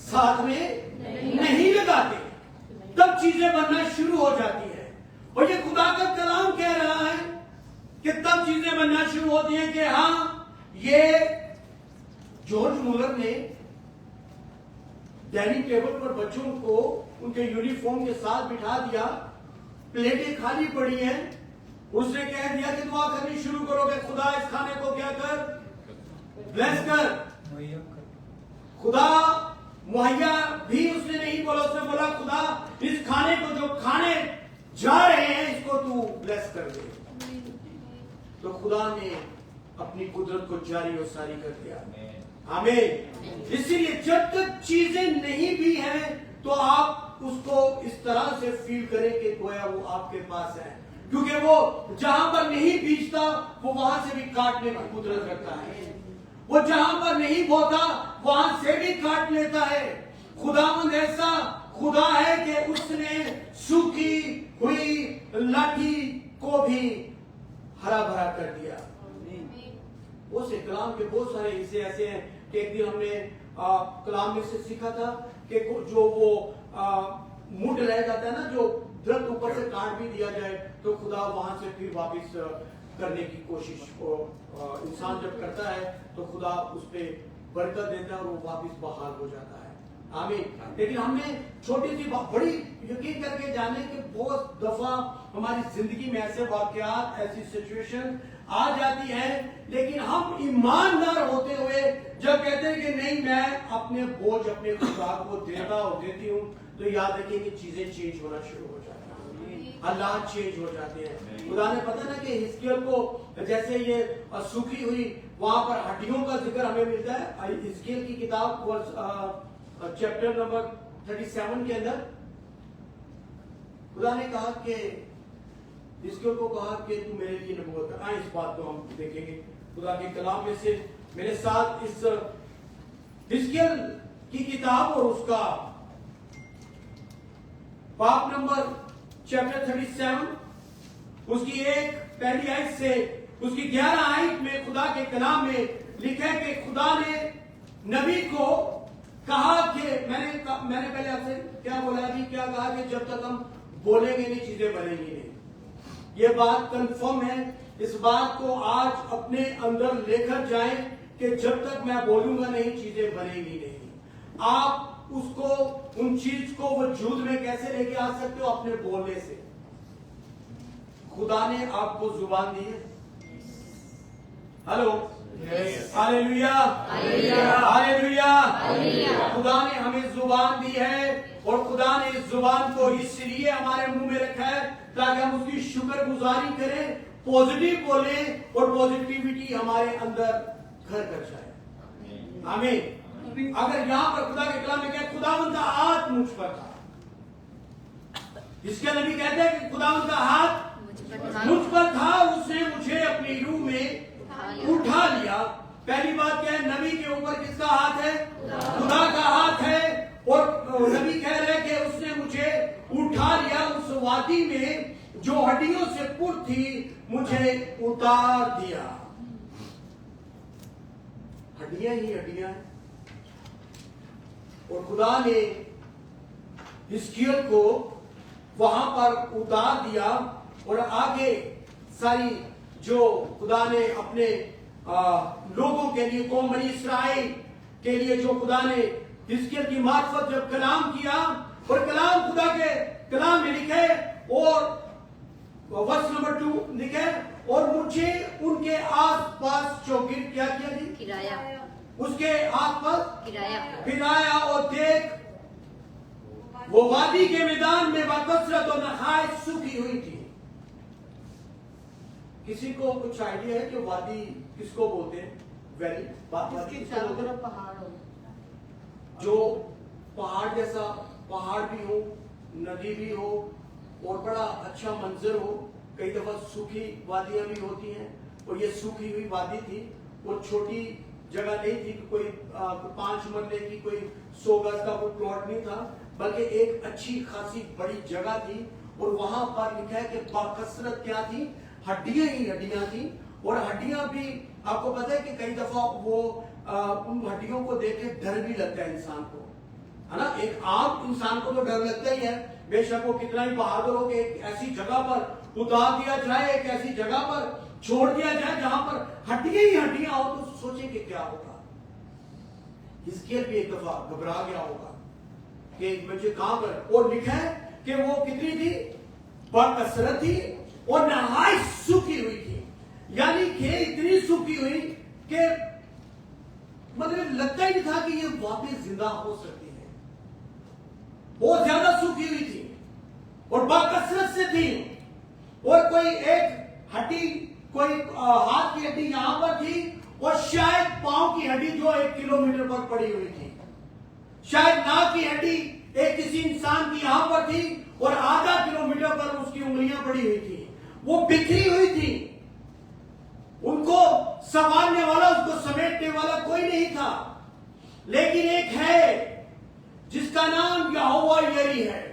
साथ में नहीं लगाते, तब चीजें बनना शुरू हो जाती है। और ये खुदा का कलाम कह रहा है कि तब चीजें बनना शुरू होती हैं कि हाँ, ये जॉर्ज मुलर ने डाइनिंग टेबल पर बच्चों को उनके यूनिफॉर्म के साथ बिठा दिया, प्लेटें खाली पड़ी हैं, उसने कह दिया कि दुआ करनी शुरू करोगे, खुदा इस खाने को क्या कर, ब्लेस कर। खुदा मुहैया भी उसने नहीं बोला, उसने बोला खुदा इस खाने को जो खाने जा रहे हैं इसको तू ब्लेस कर दे। तो खुदा ने अपनी कुदरत को जारी और सारी कर दिया। आमीन। इसीलिए जब तक चीजें नहीं भी हैं तो आप उसको इस तरह से फील करें कि गोया वो आपके पास है, क्योंकि वो जहां पर नहीं बीजता वो वहां से भी काटने की कुदरत रखता है, वो जहां पर नहीं बोता वहां से भी काट लेता है। खुदावंद ऐसा खुदा है कि उसने सूखी हुई लाठी को भी हरा भरा कर दिया। वो से कलाम के बहुत सारे हिस्से ऐसे हैं कि एक दिन हमने कलाम में से सीखा था कि जो वो मुड़ रह जाता है ना, जो दरख्त ऊपर से काट भी दिया जाए तो खुदा वहां से फिर वापस करने की कोशिश इंसान जब करता है तो खुदा उस पर बरकत देता है और वो वापस बहाल हो जाता है। आमीन। लेकिन हमने छोटी सी बड़ी यकीन करके जाने कि बहुत दफा हमारी जिंदगी में ऐसे वाकयात, ऐसी सिचुएशन आ जाती है, लेकिन हम ईमानदार होते हुए जब कहते हैं कि नहीं मैं अपने बोझ अपने खुदा को देता और देती हूँ, तो याद रखिए कि चीजें चेंज होना शुरू हो जाती हैं, हालात चेंज हो जाते हैं। खुदा ने पता ना कि हिजकिय्याह को जैसे ये सूखी हुई वहां पर हड्डियों का जिक्र हमें मिलता है। हिजकिय्याह की किताब चैप्टर नंबर 37 के अंदर खुदा ने कहा कि हिजकिय्याह को कहा कि तू मेरे लिए नबूवत कर। इस बात को हम देखेंगे खुदा के कलाम में से। मेरे साथ इस हिजकिय्याह की किताब और उसका बाब नंबर चैप्टर 37 उसकी एक पहली आयत से उसकी 11 आयत में खुदा के कलाम में लिखा है कि खुदा ने नबी को कहा कि मैंने पहले आपसे क्या बोला, अभी क्या कहा कि जब तक हम बोलेंगे नहीं चीजें बनेंगी नहीं। ये बात कंफर्म है। इस बात को आज अपने अंदर लेकर जाएं कि जब तक मैं बोलूंगा नहीं चीजें बनेंगी नहीं। आप उसको उन चीज को वजूद में कैसे लेके आ सकते हो? अपने बोलने से। खुदा ने आपको जुबान दी है। Hello, hallelujah, hallelujah. खुदा ने हमें जुबान दी है और खुदा ने इस जुबान को इसलिए हमारे मुंह में रखा है ताकि हम उसकी शुक्रगुजारी करें, पॉजिटिव बोले और पॉजिटिविटी हमारे अंदर घर कर जाए। आमीन। अगर यहां पर खुदा के कलाम में क्या खुदावंद का हाथ मुझ पर था, इसके नबी कहते हैं कि खुदावंद का हाथ मुझ पर था, उसने मुझे अपनी रूह में उठा लिया। पहली बात क्या है? नबी के ऊपर किसका हाथ है? खुदा का हाथ है। और नबी कह रहे कि उसने मुझे उठा लिया, उस वादी में जो हड्डियों से पुर थी मुझे उतार दिया। हड्डियां ही हड्डियां हैं। और खुदा ने हिजकिय्याह को वहां पर उतार दिया और आगे सारी जो खुदा ने अपने लोगों के लिए, कौम बनी इस्राएल के लिए जो खुदा ने हिजकिय्याह की मार्फत जब कलाम किया, और कलाम खुदा के कलाम में लिखे और वर्स नंबर 2 लिखे, और मुझे उनके आसपास चौगिर क्या किया जी? किराया। उसके आसपास किराया फिराया और देख वो वादी के मैदान में बाकसरत और नहायत सूखी हुई थी। किसी को कुछ आइडिया है कि वादी किसको बोलते हैं? वैली किसको बोलते हैं? पहाड़ हो, जो पहाड़ जैसा पहाड़ भी हो, नदी भी हो और बड़ा अच्छा मंजर हो। कई दफा सूखी वादियां भी होती हैं और ये सूखी हुई वादी थी। वो छोटी जगह नहीं थी, कोई 5 मरले की, कोई 100 गज का कोई प्लॉट नहीं था, बल्कि एक अच्छी खासी बड़ी जगह थी। और वहां पर लिखा है कि बाकसरत क्या थी? हड्डियां ही हड्डियां थी। और हड्डियां भी आपको पता है कि कई दफा वो उन हड्डियों को देख के डर भी लगता है इंसान को, है ना। एक आम इंसान को तो डर लगता ही है, बेशक वो कितना ही बहादुर हो कि एक ऐसी जगह पर उतार दिया जाए, एक ऐसी जगह पर छोड़ दिया जाए जहां पर हड्डियां ही हड्डियां हो, तो सोचे कि क्या होगा। हिजकिय्याह भी एक दफा घबरा गया होगा कि मुझे कहां पर, और लिखा है कि वो कितनी थी, बकसरत थी और नहाई सूखी हुई थी, यानी कि इतनी सूखी हुई कि मतलब लगता ही नहीं था कि ये वापस जिंदा हो सकती है। बहुत ज्यादा सूखी हुई थी और बकसरत से थी, और कोई एक हड्डी, कोई हाथ की हड्डी यहां पर थी और शायद पांव की हड्डी जो 1 किलोमीटर पर पड़ी हुई थी, शायद नाक की हड्डी एक किसी इंसान की यहां पर थी और आधा किलोमीटर पर उसकी उंगलियां पड़ी हुई थी, वो बिखरी हुई थी। उनको संभालने वाला, उसको समेटने वाला कोई नहीं था, लेकिन एक है जिसका नाम यहोवा यरी है,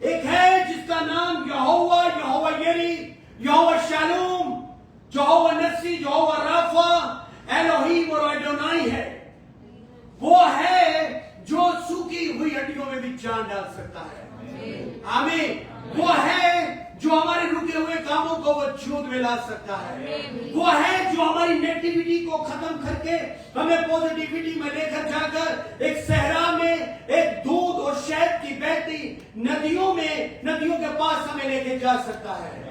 एक है जिसका नाम यहोवा यरी, यहोवा शालूम, यहोवा नसी, यहोवा राफा, एलोहीम और एडोनाई है। वो है जो सूखी हुई हड्डियों में भी जान डाल सकता है। आमीन। वो है जो हमारे रुके हुए कामों को वजूद में ला सकता है। वो है जो हमारी नेगेटिविटी को खत्म करके हमें पॉजिटिविटी में लेकर जाकर एक सहरा में एक दूध और शहद की बहती नदियों में, नदियों के पास हमें लेके जा सकता है।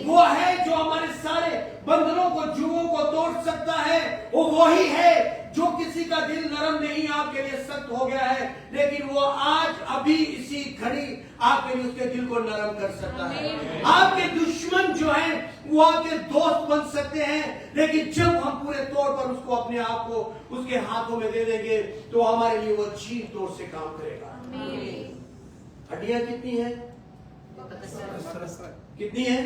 वो है जो हमारे सारे बंधनों को, जुओं को तोड़ सकता है। वो वही है जो किसी का दिल नरम नहीं आपके लिए सख्त हो गया है, लेकिन वो आज अभी इसी घड़ी आपके लिए उसके दिल को नरम कर सकता है। आपके दुश्मन जो हैं वो आपके दोस्त बन सकते हैं, लेकिन जब हम पूरे तौर पर उसको, अपने आप को उसके हाथों में दे देंगे तो हमारे लिए वो अच्छी तौर से काम करेगा। हड्डियां कितनी है? कितनी है?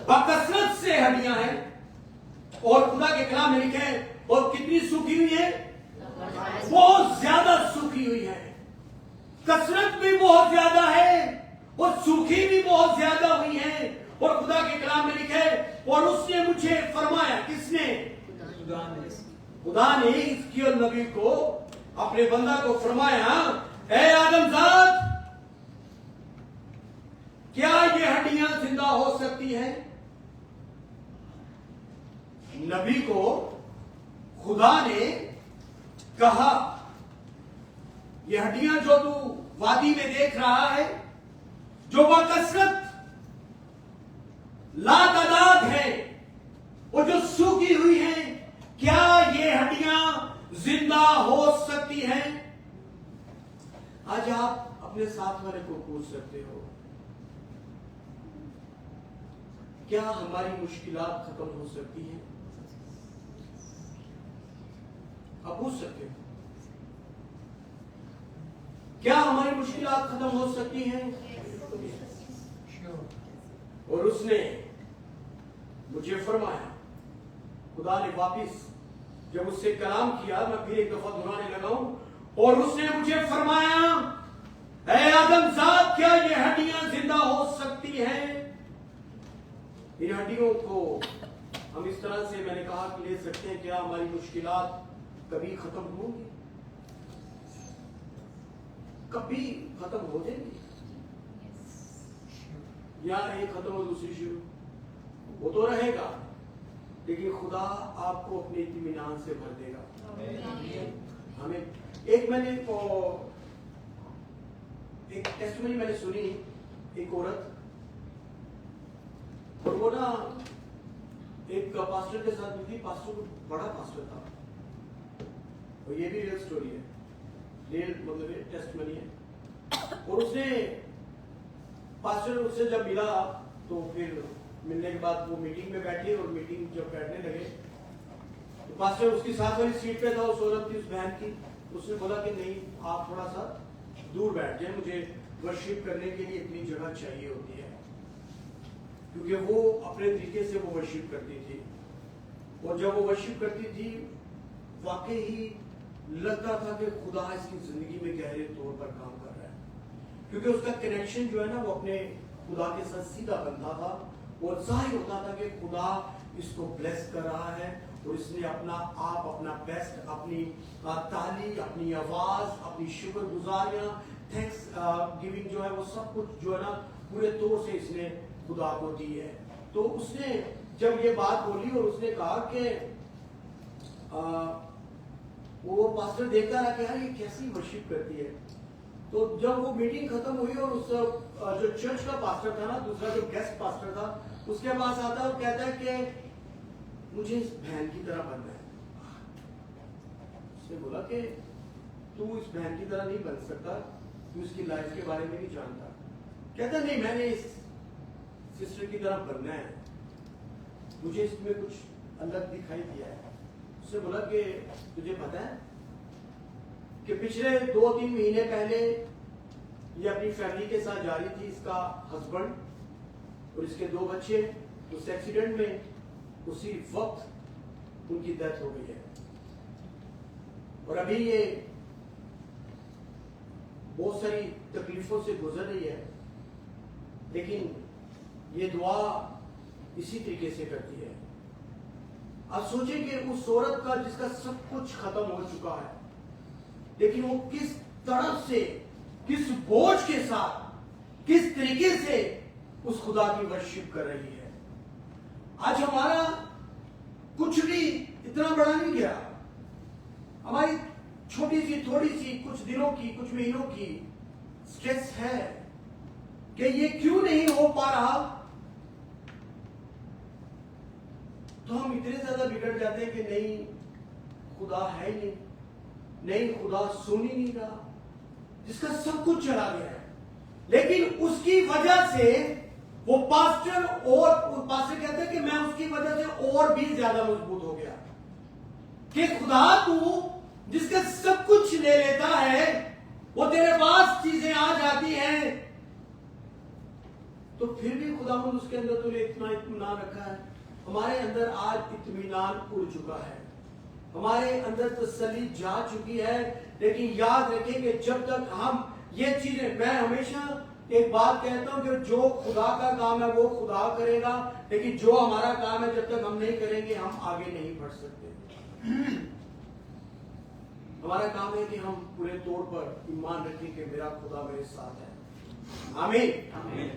बकसरत से हड्डियां हैं, और खुदा के कलाम में लिखे हैं, और कितनी सूखी हुई है? बहुत ज्यादा सूखी हुई है। कसरत भी बहुत ज्यादा है और सूखी भी बहुत ज्यादा हुई है। और खुदा के कलाम में लिखे है, और उसने मुझे फरमाया, किसने? खुदा ने हिजकिय्याह नबी को, अपने बंदा को फरमाया, ऐ आदमजाद, क्या ये हड्डियां जिंदा हो सकती हैं? नबी को खुदा ने कहा, ये हड्डियां जो तू वादी में देख रहा है, जो बकसरत लातादाद है और जो सूखी हुई है, क्या ये हड्डियां जिंदा हो सकती हैं? आज आप अपने साथ वाले को पूछ सकते हो, क्या हमारी मुश्किलात खत्म हो सकती हैं? आप पूछ सकते हो, क्या हमारी मुश्किलात खत्म हो सकती हैं? और उसने मुझे फरमाया, खुदा ने वापिस जब उससे कलाम किया, मैं फिर एक दफा दोहराने लगा हूं, और उसने मुझे फरमाया, ऐ आदमजाद, क्या ये हड्डियां जिंदा हो सकती हैं? इन हड्डियों को हम इस तरह से, मैंने कहा, कि ले सकते हैं, क्या हमारी मुश्किलात कभी खत्म होंगी? कभी खत्म हो जाएंगी, या एक खत्म हो दूसरी शुरू, वो तो रहेगा, लेकिन खुदा आपको अपने इत्मीनान से भर देगा। हमें मैंने एक टेस्टमनी मैंने सुनी, एक औरत, और वो ना एक पास्टर के साथ थी, पास्टर को बड़ा पास्टर था, और ये भी रियल स्टोरी है, रियल मतलब टेस्टमनी है। और उसने, पास्टर उससे जब मिला, तो फिर मिलने के बाद वो मीटिंग में बैठी, और मीटिंग जब बैठने लगे तो पास्टर उसकी साथ वाली सीट पे था, उस औरत की, उस बहन की। उसने बोला कि नहीं, आप थोड़ा सा दूर बैठ जाए, मुझे वर्शिप करने के लिए इतनी जगह चाहिए होती है, क्योंकि वो अपने तरीके से वो वर्शिप करती थी, और जब वो वर्शिप करती थी वाकई ही लगता था कि खुदा इसकी जिंदगी में गहरे तौर पर काम कर रहा है, क्योंकि उसका कनेक्शन जो है ना, वो अपने खुदा के साथ सीधा बनता था, और जाहिर होता था कि खुदा इसको ब्लेस कर रहा है और इसने अपना आप, अपना बेस्ट, अपनी ताली, अपनी आवाज, अपनी शुक्रगुजारियां, थैंक्स गिविंग जो है वो सब कुछ जो है ना पूरे तौर से इसने खुदा को दी है। तो उसने जब ये बात बोली और उसने कहा कि वो पास्टर देखता रहा कि यार ये कैसी वर्शिप करती है। तो जब वो मीटिंग खत्म हुई और उस जो चर्च का पास्टर था ना, दूसरा जो गेस्ट पास्टर था, उसके पास आता है और कहता है कि मुझे इस बहन की तरह बनना है। उसने बोला कि तू इस बहन की तरह नहीं बन सकता, तू इसकी लाइफ के बारे में नहीं जानता। कहता नहीं, मैंने इस सिस्टर की तरह बनना है, मुझे इसमें कुछ अलग दिखाई दिया है। उसने बोला कि तुझे पता है कि पिछले 2-3 महीने पहले ये अपनी फैमिली के साथ जा रही थी, इसका हस्बैंड और इसके 2 बच्चे उस एक्सीडेंट में उसी वक्त उनकी डेथ हो गई है। और अभी ये बहुत सारी तकलीफों से गुजर रही है, लेकिन ये दुआ इसी तरीके से करती है। आप सोचें कि उस औरत का जिसका सब कुछ खत्म हो चुका है, लेकिन वो किस तरह से, किस बोझ के साथ, किस तरीके से उस खुदा की वर्शिप कर रही है। आज हमारा कुछ भी इतना बड़ा नहीं गया, हमारी छोटी सी, थोड़ी सी, कुछ दिनों की, कुछ महीनों की स्ट्रेस है कि ये क्यों नहीं हो पा रहा, तो हम इतने ज्यादा बिगड़ जाते हैं कि नहीं खुदा है ही नहीं, खुदा सुन ही नहीं रहा, जिसका सब कुछ चला गया है। लेकिन उसकी वजह से वो पास्टर, और पास्टर कहते हैं कि मैं उसकी वजह से और भी ज्यादा मजबूत हो गया कि खुदा तू जिसका सब कुछ ले लेता है, वो तेरे पास चीजें आ जाती हैं, तो फिर भी खुदावंद उसके अंदर तूने इतना इत्मीनान रखा है। हमारे अंदर आज इत्मीनान उड़ चुका है, हमारे अंदर तसल्ली जा चुकी है। लेकिन याद रखें कि जब तक हम ये चीजें, मैं हमेशा एक बात कहता हूं कि जो खुदा का काम है वो खुदा करेगा, लेकिन जो हमारा काम है जब तक हम नहीं करेंगे हम आगे नहीं बढ़ सकते। हमारा काम है कि हम पूरे तौर पर ईमान रखें कि मेरा खुदा मेरे साथ है। आमीन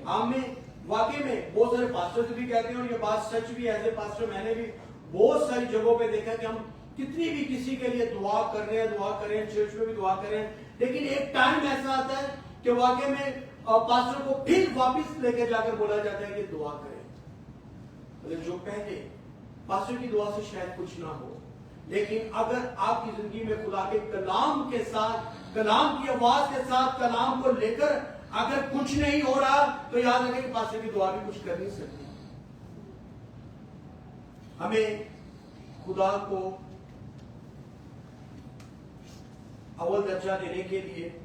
आमीन। वाकई में बहुत सारे पास्टर भी कहते हैं, और ये बात सच भी है। एज ए पास्टर मैंने भी बहुत सारी जगहों पे देखा कि हम कितनी भी किसी के लिए दुआ कर रहे हैं, चर्च में भी दुआ कर रहे हैं, लेकिन एक टाइम ऐसा आता है कि वाकई में पास्टर को फिर वापस लेके जाकर बोला जाता है कि दुआ करें। मतलब जो पहले पास्टर की दुआ से शायद कुछ ना हो, लेकिन अगर आपकी जिंदगी में खुदा के कलाम के साथ, कलाम की आवाज के साथ, कलाम को लेकर अगर कुछ नहीं हो रहा, तो याद रखें कि पास्टर की दुआ भी कुछ कर नहीं सकती। हमें खुदा को अव्वल दर्जा देने के लिए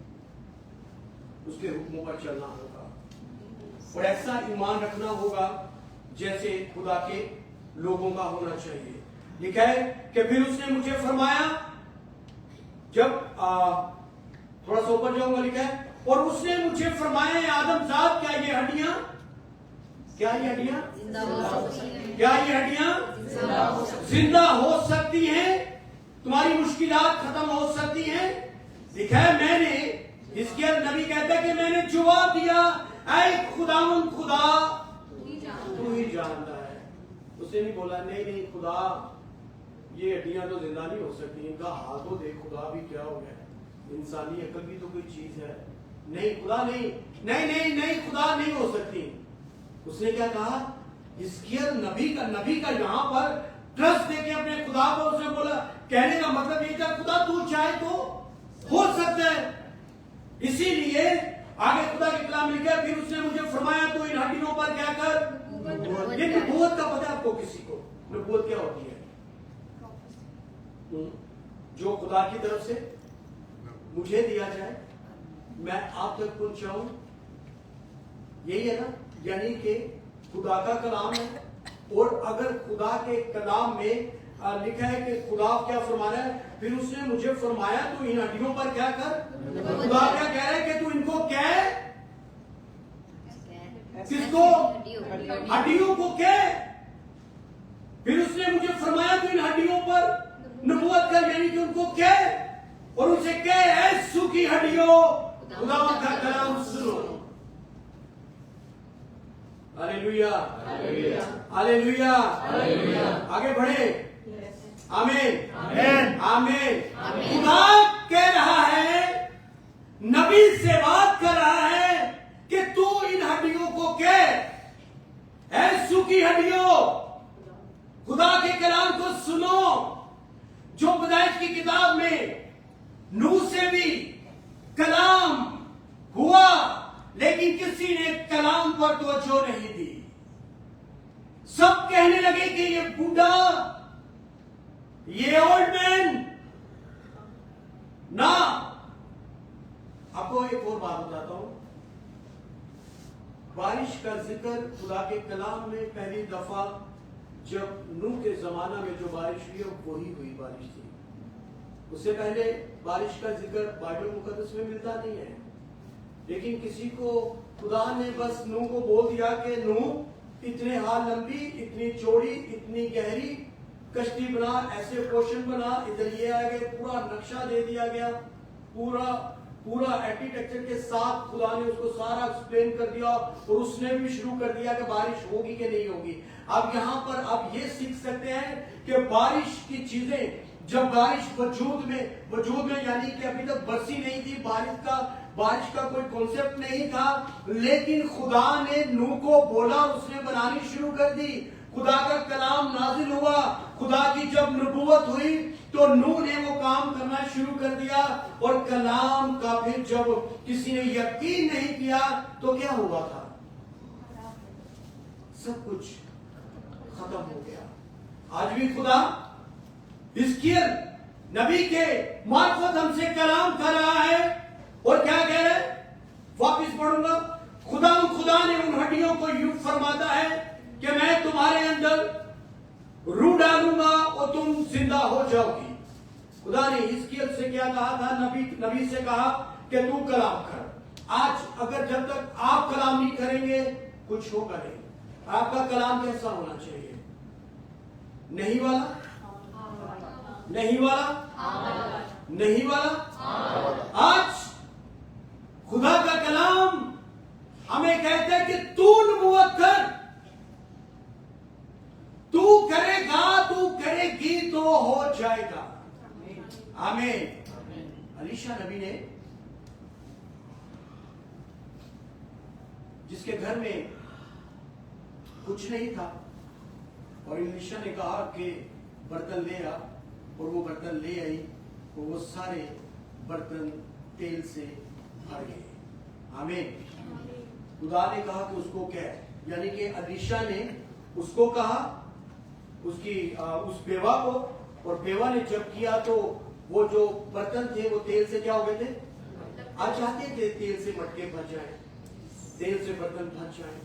उसके हुक्मों पर चलना होगा, और ऐसा ईमान रखना होगा जैसे खुदा के लोगों का होना चाहिए। लिखा है कि फिर उसने मुझे फरमाया, जब थोड़ा सा ऊपर जाऊंगा, लिखा है और उसने मुझे फरमाया आदमजाद, क्या ये हड्डियां क्या ये हड्डियां जिंदा हो सकती हैं? तुम्हारी मुश्किलात खत्म हो सकती हैं? लिखा है मैंने, इसके नबी कहता है कि मैंने जवाब दिया, ऐ खुदावंद खुदा तू ही जानता है। उसने नहीं बोला नहीं खुदा ये हड्डियां तो जिंदा नहीं हो सकती, इनका हाथों देख खुदा भी क्या हो गया, इंसानी अकल भी तो कोई चीज है। नहीं खुदा नहीं खुदा नहीं हो सकती। उसने क्या कहा, हिजकिय्याह नबी का यहां पर ट्रस्ट देके अपने खुदा को उसने बोला, कहने का मतलब ये था खुदा तू चाहे तो हो सकता है। इसीलिए आगे खुदा के कलाम लिखा है, फिर उसने मुझे फरमाया तो इन हड्डियों पर क्या कर। ये नबूवत का पता है आपको? किसी को नबूवत क्या होती है? जो खुदा की तरफ से मुझे दिया जाए, मैं आप तक पहुंचाऊं, यही है ना। यानी कि खुदा का कलाम है, और अगर खुदा के कलाम में लिखा है कि खुदा क्या फरमाना है, फिर उसने मुझे फरमाया तो इन हड्डियों पर क्या कर। खुदा क्या कह रहा है कि तू इनको कह, किसको? हड्डियों को कह। फिर उसने मुझे फरमाया तो इन हड्डियों कह और उनसे कह, ऐ सूखी हड्डियों खुदावंद का कलाम सुनो। हालेलुया, हालेलुया, आगे बढ़े। आमीन, आमीन। खुदा कह रहा है, नबी से बात कर रहा है कि तू इन हड्डियों को कह, ऐ सूखी हड्डियों खुदा के कलाम को सुनो। जो पैदाइश की किताब में नूह से भी कलाम हुआ, लेकिन किसी ने कलाम पर तवज्जो नहीं दी। सब कहने लगे कि ये बूढ़ा, ये ओल्ड मैन ना। आपको एक और बात बताता हूं। बारिश का जिक्र खुदा के कलाम में पहली दफा जब नूह के जमाना में जो बारिश हुई वही हुई बारिश थी। उससे पहले बारिश का जिक्र बाइबल मुकद्दस में मिलता नहीं है। लेकिन किसी को खुदा ने बस नूह को बोल दिया कि नूह इतने हाथ लंबी, इतनी चौड़ी, इतनी गहरी कश्ती बना, ऐसे पोर्शन बना, इधर ये आ गए, पूरा नक्शा दे दिया गया, पूरा आर्किटेक्चर के साथ खुदा ने उसको सारा एक्सप्लेन कर दिया और उसने भी शुरू कर दिया कि बारिश होगी कि नहीं होगी। अब यहाँ पर आप ये सीख सकते हैं कि बारिश की चीजें जब बारिश वजूद में यानी कि अभी तक बरसी नहीं थी, बारिश का कोई कॉन्सेप्ट नहीं था, लेकिन खुदा ने नूह को बोला, उसने बनानी शुरू कर दी। खुदा का कलाम नाजिल हुआ, खुदा की जब नबूवत हुई तो नूह ने वो काम करना शुरू कर दिया। और कलाम का फिर जब किसी ने यकीन नहीं किया तो क्या हुआ था? सब कुछ खत्म हो गया। आज भी खुदा हिजकिय्याह नबी के मार्फत हमसे कलाम कर रहा है और क्या कह रहे हैं? वापिस पढ़ूंगा। खुदा ने उन हड्डियों को यूं फरमाता है कि मैं तुम्हारे अंदर रूह डालूंगा और तुम जिंदा हो जाओगी। खुदा ने हिजकिय्याह से क्या कहा था? नबी से कहा कि तू कलाम कर। आज अगर जब तक आप कलाम नहीं करेंगे कुछ होगा नहीं। आपका कलाम कैसा होना चाहिए? नहीं वाला, नहीं वाला, नहीं वाला। आज खुदा का कलाम हमें कहता है कि तू नबूवत कर, तू करेगा, तू करेगी तो हो जाएगा। आमीन। अलीशा नबी ने, जिसके घर में कुछ नहीं था, और अलीशा ने कहा कि बर्तन ले आ, और वो बर्तन ले आई और वो सारे बर्तन तेल से भर गए। आमीन। खुदा ने कहा कि उसको कह, यानी कि अलीशा ने उसको कहा, उस बेवा को, और बेवा ने जब किया तो वो जो बर्तन थे वो तेल से क्या हो गए थे? आज चाहते थे तेल से मटके भर जाए, तेल से बर्तन भर जाए,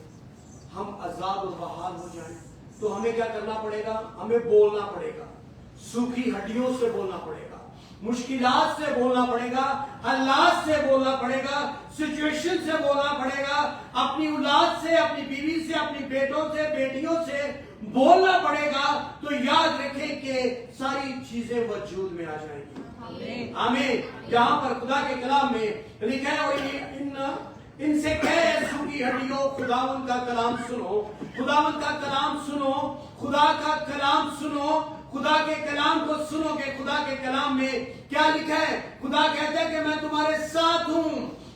हम आजाद और बहाल हो जाए। तो हमें क्या करना पड़ेगा? हमें बोलना पड़ेगा, सूखी हड्डियों से बोलना पड़ेगा, मुश्किलात से बोलना पड़ेगा, हालात से बोलना पड़ेगा, सिचुएशन से बोलना पड़ेगा, अपनी औलाद से, अपनी बीवी से, अपनी बेटों से, बेटियों से बोलना पड़ेगा। तो याद रखें कि सारी चीजें वजूद में आ जाएंगी। आमीन। जहां पर खुदा के कलाम में लिखा है, और इनसे कहे सूखी हड्डियों खुदावंद का कलाम सुनो, खुदावंद का कलाम सुनो, खुदा का कलाम सुनो, खुदा के कलाम को सुनोगे। खुदा के कलाम में क्या लिखा है? खुदा कहता है कि मैं तुम्हारे साथ हूं,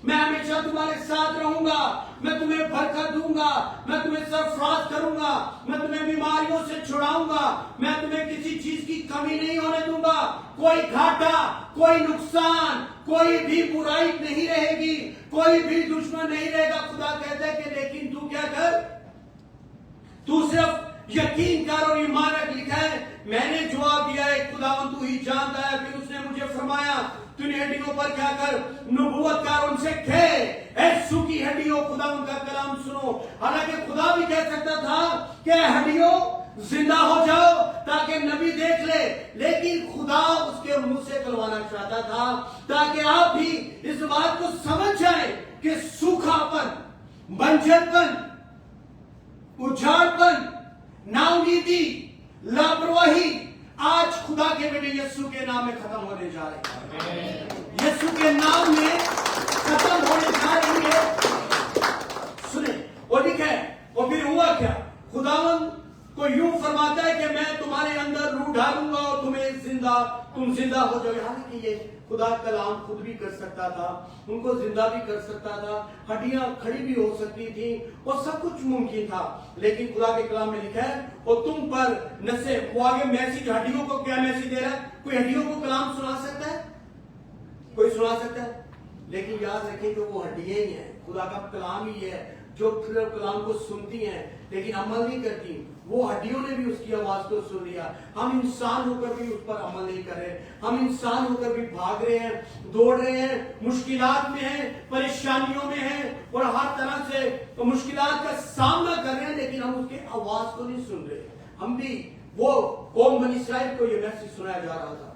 मैं हमेशा तुम्हारे साथ रहूंगा, मैं तुम्हें बरकत दूंगा, मैं तुम्हें सरफराज करूंगा, मैं तुम्हें बीमारियों से छुड़ाऊंगा, मैं तुम्हें किसी चीज की कमी नहीं होने दूंगा, कोई घाटा, कोई नुकसान, कोई भी बुराई नहीं रहेगी, कोई भी दुश्मन नहीं रहेगा। खुदा कहता है कि लेकिन तू क्या कर? तू सिर्फ यकीन कर और ईमान रख। लिखा है, मैंने जवाब दिया है, खुदावंद तू ही जानता है। फिर उसने मुझे फरमाया, तू हड्डियों पर क्या कर? नबूवत कर, उनसे कह, ऐ सूखी हड्डियों खुदावंद का कलाम सुनो। हालांकि खुदा भी कह सकता था कि हड्डियों जिंदा हो जाओ ताकि नबी देख ले, लेकिन खुदा उसके मुंह से करवाना चाहता था ताकि आप भी इस बात को समझ जाए कि सूखापन, बंजरपन, उजाड़पन, नाउमीदी, लापरवाही, आज खुदा के बेटे यीशु के नाम में खत्म होने जा रहे हैं। यीशु के नाम में खत्म होने जा रही है। सुने, वो लिखा है, और फिर हुआ क्या? खुदावन को यूं फरमाता है कि मैं तुम्हारे अंदर रूह डालूंगा और तुम जिंदा हो जाओगे। हालांकि ये खुदा कलाम खुद भी कर सकता था, उनको जिंदा भी कर सकता था, हड्डियां खड़ी भी हो सकती थी, और सब कुछ मुमकिन था। लेकिन खुदा के कलाम में लिखा है, और तुम पर नसे, वो आगे मैसेज, हड्डियों को क्या मैसेज दे रहा है? कोई हड्डियों को कलाम सुना सकता है? कोई सुना सकता है? लेकिन याद रखें कि वो हड्डियां ही हैं, खुदा का कलाम ही है जो फिर कलाम को सुनती हैं लेकिन अमल नहीं करती। वो हड्डियों ने भी उसकी आवाज को सुन लिया। हम इंसान होकर भी उस पर अमल नहीं कर रहे, हम इंसान होकर भी भाग रहे हैं, दौड़ रहे हैं, मुश्किलात में हैं, परेशानियों में हैं, और हर तरह से मुश्किलात का सामना कर रहे हैं, लेकिन हम उसके आवाज को नहीं सुन रहे। हम भी वो कौम बनी इस्राइल को ये मैसेज सुनाया जा रहा था।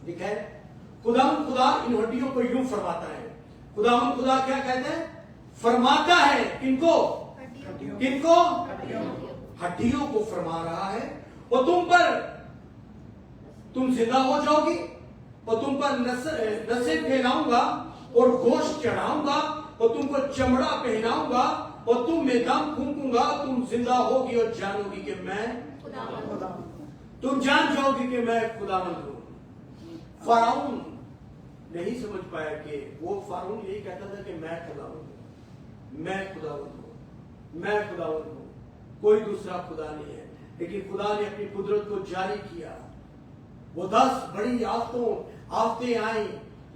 ठीक है, खुदा इन हड्डियों को यूं फरमाता है। खुदा क्या कहते हैं? फरमाता है किनको? किनको? हड्डियों को फरमा रहा है, और तुम जिंदा हो जाओगी, और तुम पर नसें फैलाऊंगा और गोश्त चढ़ाऊंगा, और तुमको चमड़ा पहनाऊंगा, और तुम में दम फूंकूंगा, तुम जिंदा होगी और जानोगी कि मैं तुम जान जाओगी कि मैं खुदावंद हूं। फराउन नहीं समझ पाया कि वो फराउन यही कहता था कि मैं खुदावंद हूं, मैं खुदावंद हूं, मैं खुदावंद हूं, कोई दूसरा खुदा नहीं है। लेकिन खुदा ने अपनी कुदरत को जारी किया। वो 10 बड़ी आफतें आई,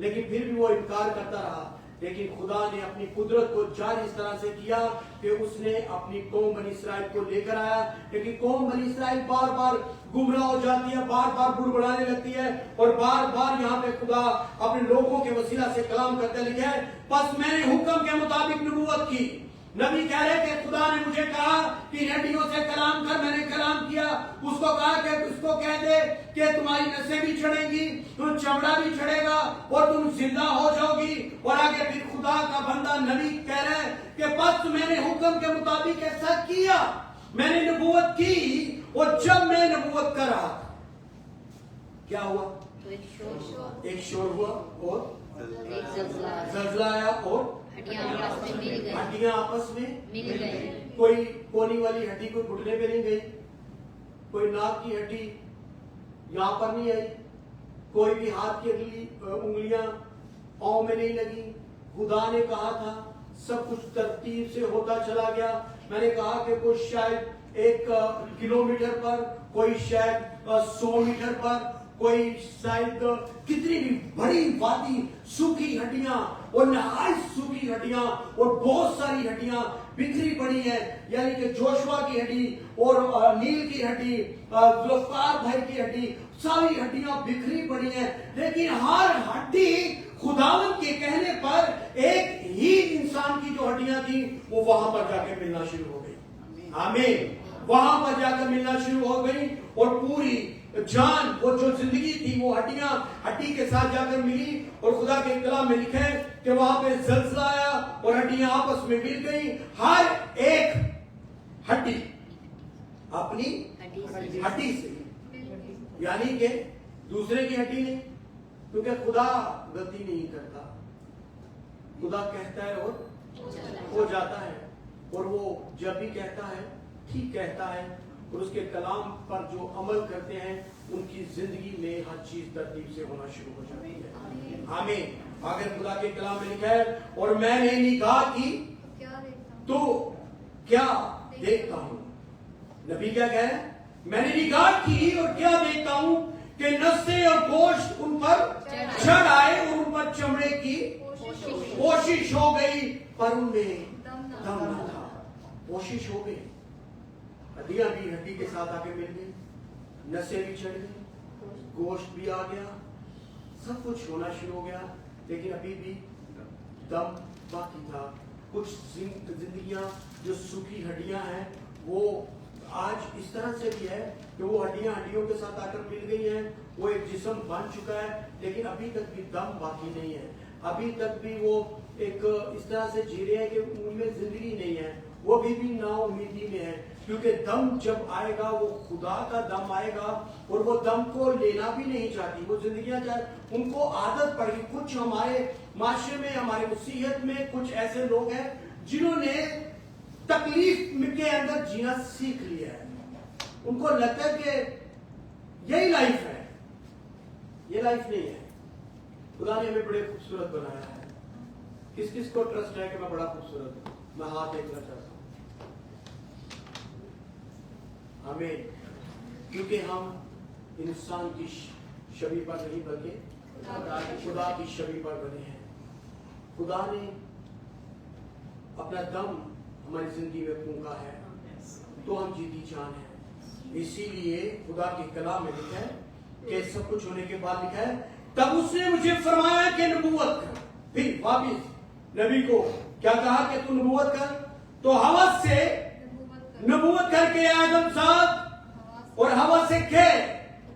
लेकिन फिर भी वो इनकार करता रहा। लेकिन खुदा ने अपनी कुदरत को जारी इस तरह से किया कि उसने अपनी कौम बनी इस्राइल को लेकर आया। लेकिन कौम बनी इस्राइल बार बार गुमराह हो जाती है, बार बार बुड़बुड़ाने लगती है, और बार बार यहाँ पे खुदा अपने लोगों के वसीला से कलाम करते लिखा है, बस मैंने हुक्म के मुताबिक नबूवत की। नबी कह रहे कि खुदा ने मुझे कहा कि हड्डियों से कलाम कर, मैंने कलाम किया। उसको कहा कि उसको कह दे कि तुम्हारी नसें भी चढ़ेंगी, तुम चमड़ा भी चढ़ेगा, और तुम जिंदा हो जाओगी। और आगे फिर खुदा का बंदा नबी कह रहा है कि बस मैंने हुक्म के मुताबिक ऐसा किया, मैंने नबूवत की, और जब मैं नबूवत कर रहा था क्या हुआ? एक शोर हुआ और ज़लज़ला आया, और हड्डियां आपस में मिल गई। कोई कोनी वाली हड्डी कोई घुटने पे नहीं गई, कोई नाक की हड्डी यहां पर नहीं आई, कोई भी हाथ की अगली उंगलियां पांव में नहीं लगी। खुदा ने कहा था, सब कुछ तरतीब से होता चला गया। मैंने कहा कि कोई शायद 1 किलोमीटर पर, कोई शायद 100 मीटर पर, कोई शायद कितनी भी बड़ी वादी, सूखी हड्डियां और नहायत सूखी हड्डियां और बहुत सारी हड्डियां बिखरी पड़ी है। यानी कि जोशुआ की हड्डी और नील की हड्डी, जुल्फकार भाई की हड्डी, सारी हड्डियां बिखरी पड़ी हैं। लेकिन हर हड्डी खुदावंद के कहने पर एक ही इंसान की जो हड्डियां थी वो वहां पर जाके मिलना शुरू हो गई। आमीन। वहां पर जाकर मिलना शुरू हो गई, और पूरी जान, वो जो जिंदगी थी, वो हड्डी के साथ जाकर मिली। और खुदा के कलाम में लिखा है कि वहां पे ज़लज़ला आया और हड्डियां आपस में मिल गई। हर एक हड्डी अपनी हड्डी से, यानी कि दूसरे की हड्डी नहीं, क्योंकि खुदा गलती नहीं करता। खुदा कहता है और हो जाता है, और वो जब भी कहता है ठीक कहता है, और उसके कलाम पर जो अमल करते हैं उनकी जिंदगी में हर चीज तरतीब से होना शुरू हो जाती है। आमीन। अगर खुदा के कलाम में लिखा है, और मैंने निगाह की तो क्या देखता हूं। नबी क्या कह रहे हैं? मैंने निगाह की और क्या देखता हूं कि नसें और गोश्त उन पर चढ़ आए और उन पर चमड़े की कोशिश हो गई, पर उनमें दम न था। कोशिश हो गई, हड्डियां भी हड्डी के साथ आके मिल गई, नसें भी चढ़ गई, गोश्त भी आ गया, सब कुछ होना शुरू हो गया, लेकिन अभी भी दम बाकी था। कुछ जिंदगियां जो सूखी हड्डियां हैं वो आज इस तरह से भी है कि वो हड्डियों के साथ आकर मिल गई हैं, वो एक जिस्म बन चुका है, लेकिन अभी तक भी दम बाकी नहीं है। अभी तक भी वो एक इस तरह से जी रहे हैं कि उनमें जिंदगी नहीं है, वो भी नाउमीदी में है, क्योंकि दम जब आएगा वो खुदा का दम आएगा और वो दम को लेना भी नहीं चाहती। वो जिंदगियां चाहे उनको आदत पड़ गई। कुछ हमारे माशरे में, हमारे मुसीहत में कुछ ऐसे लोग हैं जिन्होंने तकलीफ के अंदर जीना सीख लिया है। उनको लगता है कि यही लाइफ है। ये लाइफ नहीं है। खुदा ने हमें बड़े खूबसूरत बनाया है। किस किस को ट्रस्ट है कि मैं बड़ा खूबसूरत हूं? मैं हाथ देखना चाहता हूं। हमें, क्योंकि हम इंसान की छवि पर नहीं बल्कि खुदा की छवि पर बने हैं। खुदा ने अपना दम हमारी जिंदगी में फूंका है तो हम जीती जान है। इसीलिए खुदा की कलाम में लिखा है कि सब कुछ होने के बाद लिखा है, तब उसने मुझे फरमाया कि नबूवत कर। फिर वापिस नबी को क्या कहा कि तू नबूवत कर। तो हवा से नबूवत करके आदम साहब और हवा से कह,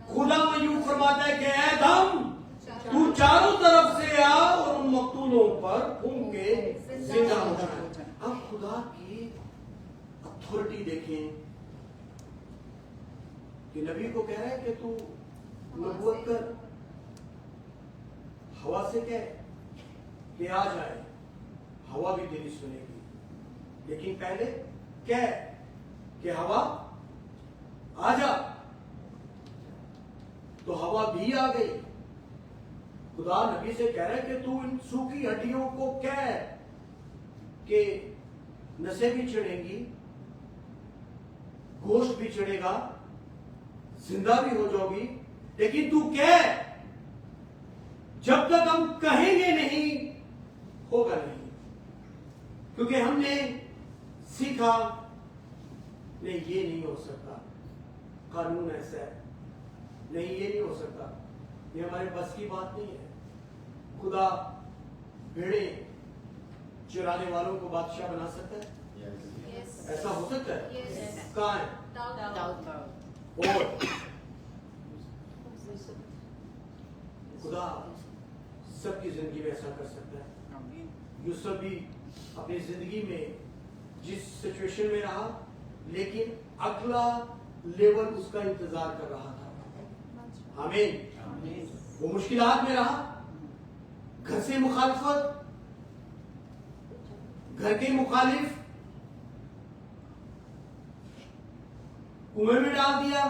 खुदा में यूं फरमाता है कि आदम तू चारों तरफ से आ और उन मकतूलों पर फूंक के जिंदा हो जाए। अब खुदा की अथॉरिटी देखें कि नबी को कह रहा है कि तू नबूवत कर। हवा से कह कि आ जाए, हवा भी तेरी सुनेगी। लेकिन पहले कह कि हवा आ जा, तो हवा भी आ गई। खुदा नबी से कह रहा है कि तू इन सूखी हड्डियों को कह कि नसें भी चढ़ेंगी, गोश्त भी चढ़ेगा, जिंदा भी हो जाओगी। लेकिन तू कह, जब तक हम कहेंगे नहीं होगा नहीं। क्योंकि हमने सीखा नहीं, ये नहीं हो सकता, कानून ऐसा है, नहीं ये नहीं हो सकता, ये हमारे बस की बात नहीं है। खुदा भेड़े चुराने वालों को बादशाह बना सकता है? ऐसा हो सकता है? कहाँ है? और खुदा सबकी जिंदगी में ऐसा कर सकता है। यूसुफ भी अपनी जिंदगी में जिस सिचुएशन में रहा, लेकिन अगला लेवल उसका इंतजार कर रहा था। आमीन। वो मुश्किलात में रहा, घर से मुखालफत, घर के मुखालिफ, कुएं में डाल दिया,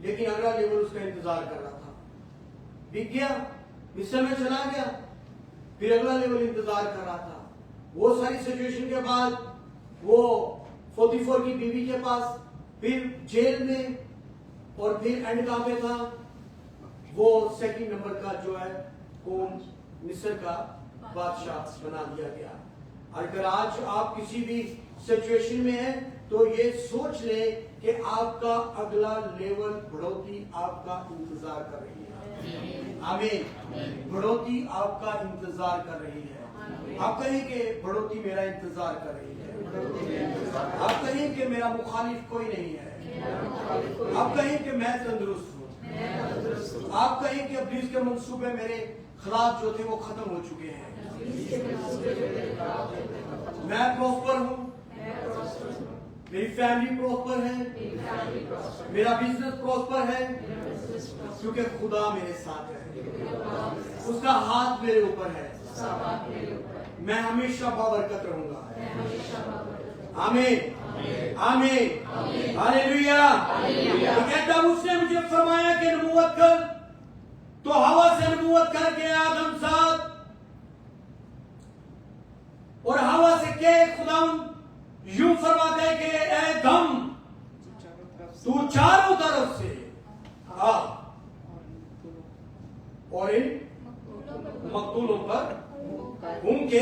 लेकिन अगला लेवल उसका इंतजार कर रहा था। बिक गया, मिस्र में चला गया, फिर अगला लेवल इंतजार कर रहा था। वो सारी सिचुएशन के बाद वो 44 की बीवी के पास, फिर जेल में, और फिर एंड कहां पे था? वो सेकंड नंबर का जो है कौन, मिस्र का बादशाह बना दिया गया। अगर आज आप किसी भी सिचुएशन में हैं तो ये सोच ले कि आपका अगला लेवल बढ़ोतरी आपका इंतजार कर रही है। आमीन। बढ़ोतरी आपका इंतजार कर रही है। आप कहें कि बढ़ोतरी मेरा इंतजार कर रही है। आप कहें कि मेरा मुखालिफ कोई नहीं है। आप कहें कि मैं तंदुरुस्त हूँ। आप कहें कि इब्लीस के मंसूबे मेरे खिलाफ जो थे वो खत्म हो चुके हैं। मैं प्रॉस्पर हूँ, मेरी फैमिली प्रॉस्पर है, मेरा बिजनेस प्रॉस्पर है, क्योंकि खुदा मेरे साथ है, उसका हाथ मेरे ऊपर है। मैं हमेशा बाबरकत रहूंगा। आमीन, आमीन, हालेलुया। तो कहता उसने मुझे फरमाया कि नबूवत कर। तो हवा से नबूवत करके आदम साथ, और हवा से के खुदा यूं फरमाता है कि ए दम तू चारों तरफ से आ और इन मकतूलों पर घूम के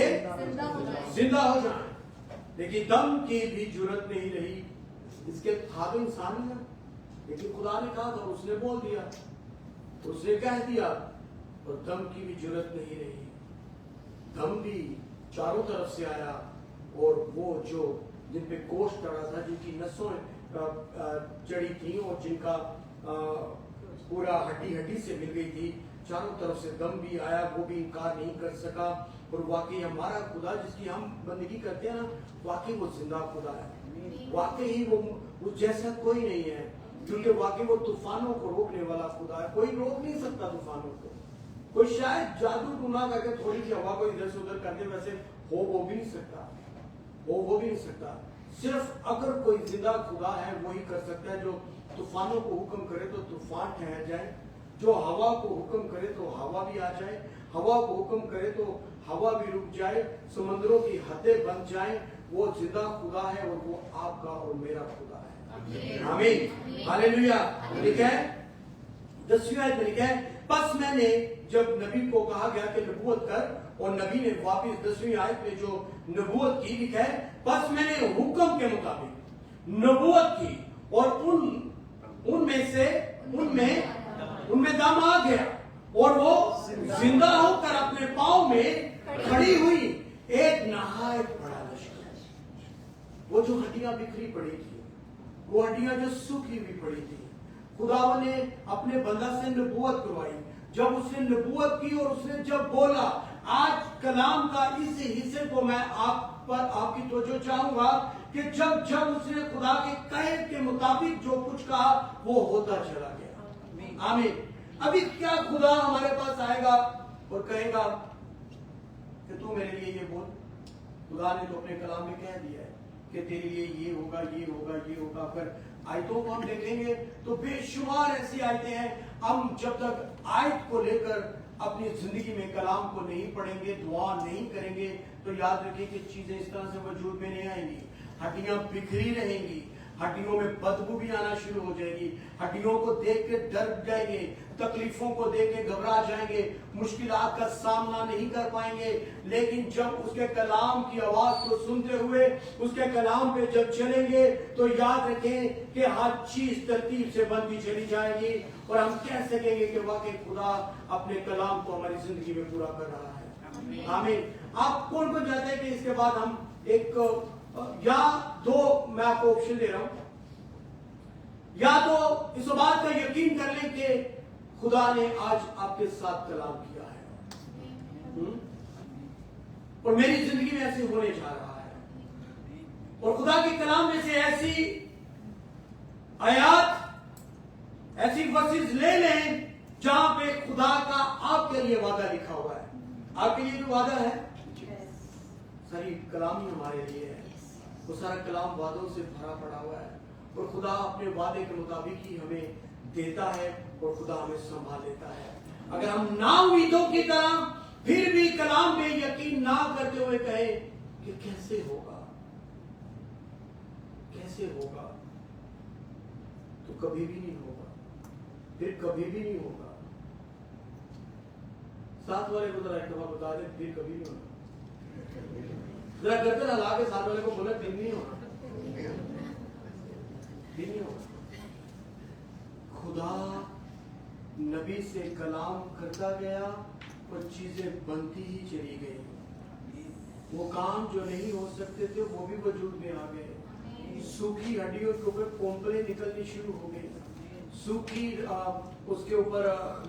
जिंदा हो जाए। लेकिन दम की भी जरूरत नहीं रही। इसके था तो इंसान ही है, लेकिन खुदा ने कहा था, उसने बोल दिया, उसने कह दिया, और दम की भी जरूरत नहीं रही। दम भी चारों तरफ से आया, और वो जो जिन पे गोश्त चढ़ा था, जिनकी नसों चढ़ी थी और जिनका पूरा हड्डी हड्डी से मिल गई थी, चारों तरफ से दम भी आया, वो भी इनकार नहीं कर सका। और वाकई हमारा खुदा जिसकी हम बंदगी करते हैं ना, वाकई वो जिंदा खुदा है। वाकई ही वो जैसा कोई नहीं है, क्योंकि वाकई वो तूफानों को रोकने वाला खुदा है। कोई रोक नहीं सकता तूफानों को। कोई शायद जादू टूना करके थोड़ी सी हवा को इधर से उधर कर दे, वैसे वो भी नहीं सकता, वो भी नहीं सकता। सिर्फ अगर कोई जिंदा खुदा है वही कर सकता है, जो तूफानों को हुक्म करे तो तूफान ठहर जाए, जो हवा को हुक्म करे तो हवा भी आ जाए, हवा को हुक्म करे तो हवा भी रुक जाए, समुद्रों की हदें बन जाए। वो जिंदा खुदा है और वो आपका और मेरा खुदा है। आमीन, हालेलुया। लिखा है 10वीं आयत में लिखा है, बस मैंने जब नबी को कहा गया कि नबूवत कर, और नबी ने वापस 10वीं आयत में जो नबूवत की, लिखा है बस मैंने हुक्म के मुताबिक नबूवत की और उनमें दम आ गया और वो जिंदा होकर अपने पांव में खड़ी हुई एक नहायत बड़ा लश्कर। वो जो हड्डियां बिखरी पड़ी थी, वो हड्डियां जो सूखी हुई पड़ी थी, खुदा ने अपने बंदा से नबूवत करवाई। जब उसने नबूवत की और उसने जब बोला, आज कलाम का इस हिस्से को मैं आपकी तवज्जो चाहूंगा कि जब उसने खुदा के कहे के मुताबिक जो कुछ कहा वो होता चला गया। आमीन। अभी क्या खुदा हमारे पास आएगा और कहेगा कि तू मेरे लिए ये बोल? खुदा ने तो अपने कलाम में कह दिया है कि तेरे लिए ये होगा, ये होगा, ये होगा। अगर आयतों को हम देखेंगे तो बेशुमार ऐसी आयतें हैं। हम जब तक आयत को लेकर अपनी जिंदगी में कलाम को नहीं पढ़ेंगे, दुआ नहीं करेंगे, तो याद रखिए कि चीजें इस तरह से वजूद में नहीं आएंगी। हड्डियां बिखरी रहेंगी, हड्डियों में बदबू भी आना शुरू हो जाएगी, हड्डियों को देख के डर जाएंगे, तकलीफों को देख के घबरा जाएंगे, मुश्किलात का सामना नहीं कर पाएंगे। लेकिन जब उसके कलाम की आवाज को सुनते हुए उसके कलाम पे जब चलेंगे तो याद रखें कि हर चीज तरतीब से बनती चली जाएगी और हम कह सकेंगे कि वाकई खुदा अपने कलाम को हमारी जिंदगी में पूरा कर रहा है। आमीन। आप कौन चाहते हैं कि इसके बाद हम एक या दो, मैं आपको ऑप्शन दे रहा हूं, या तो इस बात का यकीन कर लें कि खुदा ने आज आपके साथ कलाम किया है और मेरी जिंदगी में ऐसे होने जा रहा है, और खुदा के कलाम में से ऐसी आयात, ऐसी वर्सेस ले लें जहां पे खुदा का आपके लिए वादा लिखा हुआ है। आपके लिए भी वादा है, सारी कलाम ही हमारे लिए है। वो सारा कलाम वादों से भरा पड़ा हुआ है और खुदा अपने वादे के मुताबिक ही हमें देता है और खुदा हमें संभाल लेता है। अगर हम ना उम्मीदों की तरह फिर भी कलाम पे यकीन ना करते हुए कहे कि कैसे होगा, कैसे होगा, तो कभी भी नहीं होगा, फिर कभी भी नहीं होगा। साथ वाले को जरा एक दफा बता दे, फिर कभी नहीं होगा। जरा करते ना, ला के साथ वाले को बोला दिन नहीं होगा, दिन नहीं होगा। खुदा नबी से कलाम करता गया और चीजें बनती ही चली गई। वो काम जो नहीं हो सकते थे वो भी वजूद में आ गए। सूखी हड्डियों के ऊपर कोंपलें निकलनी शुरू हो गई, सूखी उसके ऊपर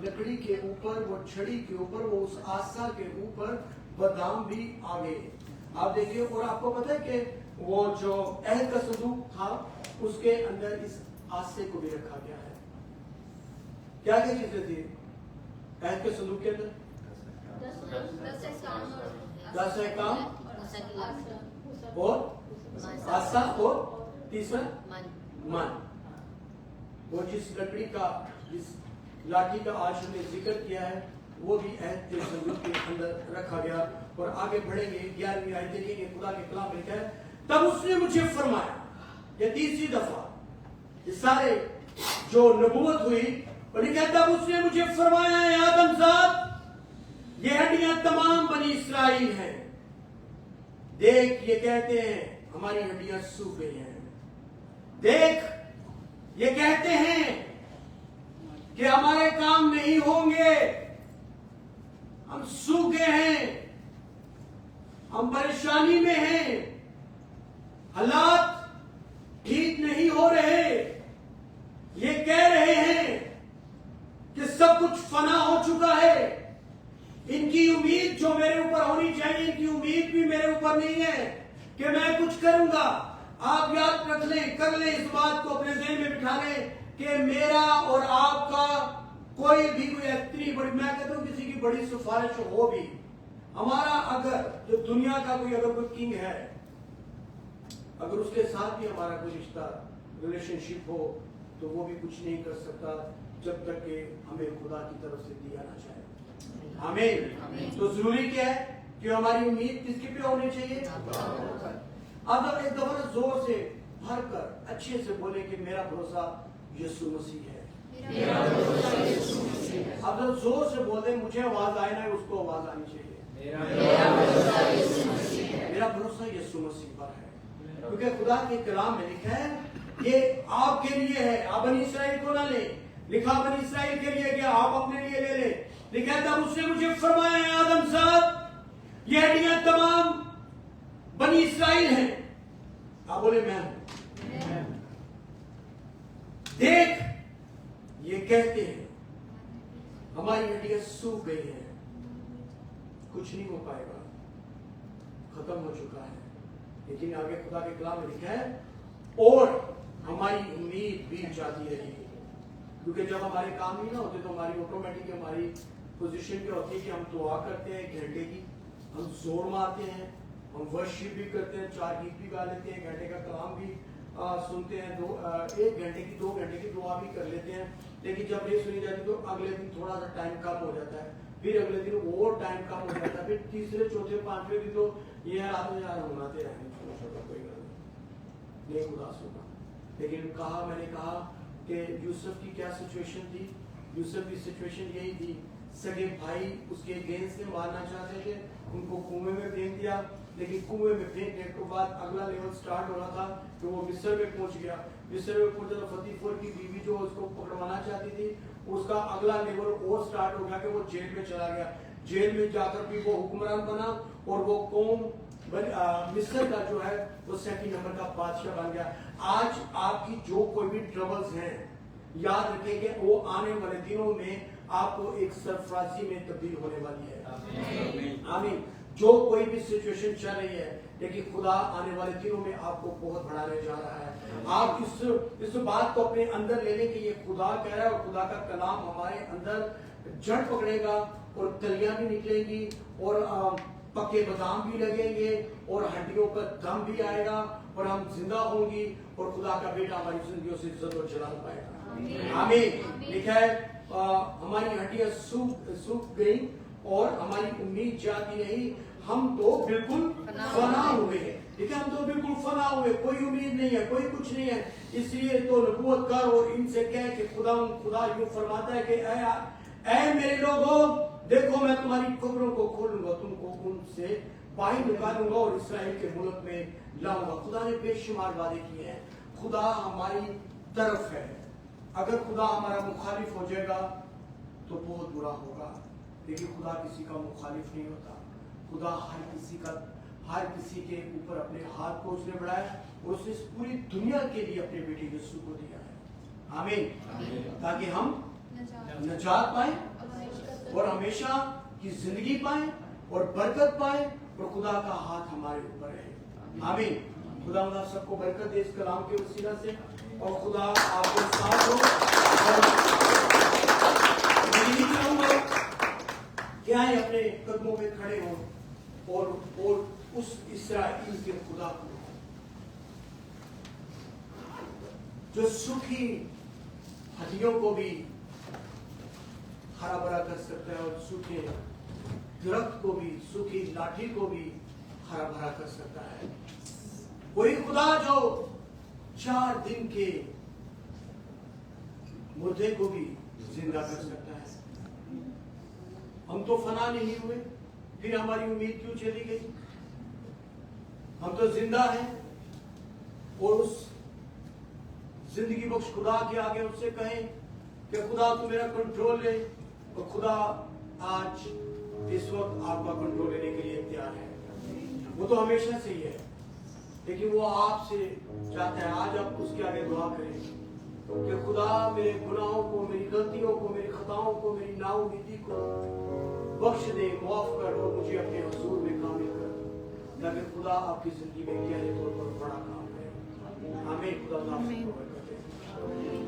लकड़ी के ऊपर, वो छड़ी के ऊपर, वो उस आसा के ऊपर बादाम भी आ गए। आप देखिए, और आपको पता है कि वो जो अहद का संदूक था उसके अंदर इस आसे को भी रखा गया है। क्या क्या चीजें थी अहद के संदूक के अंदर? 10 एकाम और आसा और तीसरा मन। वो जिस लकड़ी का, जिस लाठी का आज हमने जिक्र किया है, वो भी अहद के संदूक के अंदर रखा गया। और आगे बढ़ेंगे 11वीं आयत देखेंगे, खुदा के कलाम में लिखा है, तब उसने मुझे फरमाया, ये तीसरी दफा ये सारे जो नबूवत हुई, और लिखा है तब उसने मुझे फरमाया, आदमजाद ये हड्डियां तमाम बनी इस्राइल हैं। देख ये कहते हैं हमारी हड्डियां सूख गई हैं। देख ये कहते हैं कि हमारे काम नहीं होंगे, हम सूखे हैं, हम परेशानी में हैं, हालात ठीक नहीं हो रहे। ये कह रहे हैं कि सब कुछ फना हो चुका है। इनकी उम्मीद जो मेरे ऊपर होनी चाहिए, इनकी उम्मीद भी मेरे ऊपर नहीं है कि मैं कुछ करूंगा। आप याद रख लें, कर लें, इस बात को अपने ज़हन में बिठा लें कि मेरा और आपका कोई भी कोई इतनी बड़ी, मैं कहता हूं किसी की बड़ी सिफारिश हो भी, हमारा अगर जो दुनिया का कोई अगर कोई किंग है, अगर उसके साथ भी हमारा कोई रिश्ता रिलेशनशिप हो, तो वो भी कुछ नहीं कर सकता जब तक कि हमें खुदा की तरफ से दिया ना जाए। आमीन। तो जरूरी क्या है कि हमारी उम्मीद किसके पे होनी चाहिए? अब एक दफा जोर से भर कर अच्छे से बोले कि मेरा भरोसा यीशु मसीह है। अब जब जोर से बोले, मुझे आवाज आए ना, उसको आवाज आनी चाहिए, मेरा भरोसा यीशु मसीह पर है। क्योंकि खुदा के कलाम में लिखा है ये आपके लिए है। आप बनी इसराइल को ना ले, लिखा बनी इसराइल के लिए, क्या आप अपने लिए ले ले। लिखा तब उसने मुझे फरमाया, आदम साहब ये हड्डियां तमाम बनी इसराइल हैं। आप बोले मैं हूं। देख ये कहते हैं हमारी हड्डियां सूख गई हैं, कुछ नहीं हो पाएगा, खत्म हो चुका है। लेकिन आगे खुदा के कलाम में लिखा है और हमारी उम्मीद भी जाती रहेगी। क्योंकि जब हमारे काम नहीं ना होते तो हमारी ऑटोमेटिक हमारी पोजीशन क्या होती है कि हम दुआ करते हैं 1 घंटे की, हम जोर मारते हैं, हम वर्शिप भी करते हैं, 4 गीत भी गा लेते हैं, 1 घंटे का कलाम भी सुनते हैं, 1 घंटे की 2 घंटे की दुआ भी कर लेते हैं। लेकिन जब नहीं सुनी जाती तो अगले दिन थोड़ा सा टाइम कम हो जाता है, फिर अगले दिन और टाइम कम हो जाता है, फिर तीसरे चौथे पांचवें दिन तो ये हालात में यार होनाते रहेंगे, कोई नहीं खुदा सुना। लेकिन मैंने कहा कि यूसुफ की क्या सिचुएशन थी। यूसुफ की सिचुएशन यही थी, सगे भाई उसके अगेंस्ट में मारना चाहते थे, उनको कुएं में फेंक दिया। लेकिन कुएं में फेंकने के बाद अगला लेवल स्टार्ट हो रहा था कि वो मिस्र में पहुंच गया। मिस्र में पहुंचा तो फतीफोर की बीवी जो उसको पकड़वाना चाहती थी, उसका अगला लेवल और स्टार्ट हो गया कि वो जेल में चला गया। जेल में जाकर भी वो हुक्मरान बना और वो कौम मिस्र का जो है वो 2nd नंबर का बादशाह बन गया। आज आपकी जो कोई भी ट्रबल्स हैं, याद रखेंगे वो आने वाले दिनों में आपको एक सरफराजी में तब्दील होने वाली है। आमीन। जो कोई भी सिचुएशन चल रही है, लेकिन खुदा आने वाले दिनों में आपको बहुत बढ़ाने जा रहा है। आप इस बात को अपने अंदर ले लें कि ये खुदा कह रहा है और खुदा का कलाम हमारे अंदर जड़ पकड़ेगा और कलियां भी निकलेंगी और पक्के बादाम भी लगेंगे और हड्डियों पर दम भी आएगा और हम जिंदा होंगी और खुदा का बेटा हमारी जिंदगियों से इज्जत और जलाल पाएगा। आमीन। लिखा है हमारी हड्डियां सूख गई और हमारी उम्मीद जाती नहीं, हम तो बिल्कुल फना हुए हैं। ठीक है, हम तो बिल्कुल फना हुए, कोई उम्मीद नहीं है, कोई कुछ नहीं है। इसलिए तो नबूवत कर और इनसे कह कि खुदा यूं फरमाता है कि ऐ मेरे लोगों, देखो मैं तुम्हारी कब्रों को खोलूंगा, तुमको उनसे बाहर निकालूंगा और इसराइल के मुल्क में लाऊंगा। खुदा ने बेशुमार वादे किए हैं। खुदा हमारी तरफ है। अगर खुदा हमारा मुखालिफ हो जाएगा तो बहुत बुरा होगा, लेकिन खुदा किसी का मुखालिफ नहीं होता। खुदा हर किसी के ऊपर अपने हाथ को उसने बढ़ाया और उसने इस पूरी दुनिया के लिए अपने बेटे यीशु को दिया है। आमीन। ताकि हम नजात पाए और हमेशा की जिंदगी पाए और बरकत पाए और खुदा का हाथ हमारे ऊपर है। आमीन। खुदा आप सबको बरकत दे इस कलाम के वसीला से और खुदा आपको साथ हो। मैं यही चाहूंगा कि आए अपने कदमों में खड़े हो और उस इस्राएल के खुदा को जो सूखी हड्डियों को भी हरा भरा कर सकता है और सूखे दरख्त को भी, सूखी लाठी को भी हरा भरा कर सकता है। वही खुदा जो 4 दिन के मुर्दे को भी जिंदा कर सकता है। हम तो फना नहीं हुए, फिर हमारी उम्मीद क्यों चली गई? हम तो जिंदा हैं और उस जिंदगी बख्श खुदा के आगे उससे कहें कि खुदा तू मेरा कंट्रोल ले। और खुदा आज इस वक्त आपका कंट्रोल लेने के लिए तैयार है। वो तो हमेशा से ही है, लेकिन वो आपसे चाहता है आज आप उसके आगे दुआ करें कि खुदा मेरे गुनाहों को, मेरी गलतियों को, मेरी खताओं को, नाउमीदी को बख्श दे, माफ कर और मुझे अपने हुजूर में कामिल कर, ताकि खुदा आपकी जिंदगी में गहरे तौर पर बड़ा काम करे। हमें खुदा नाम से दुआ करते हैं।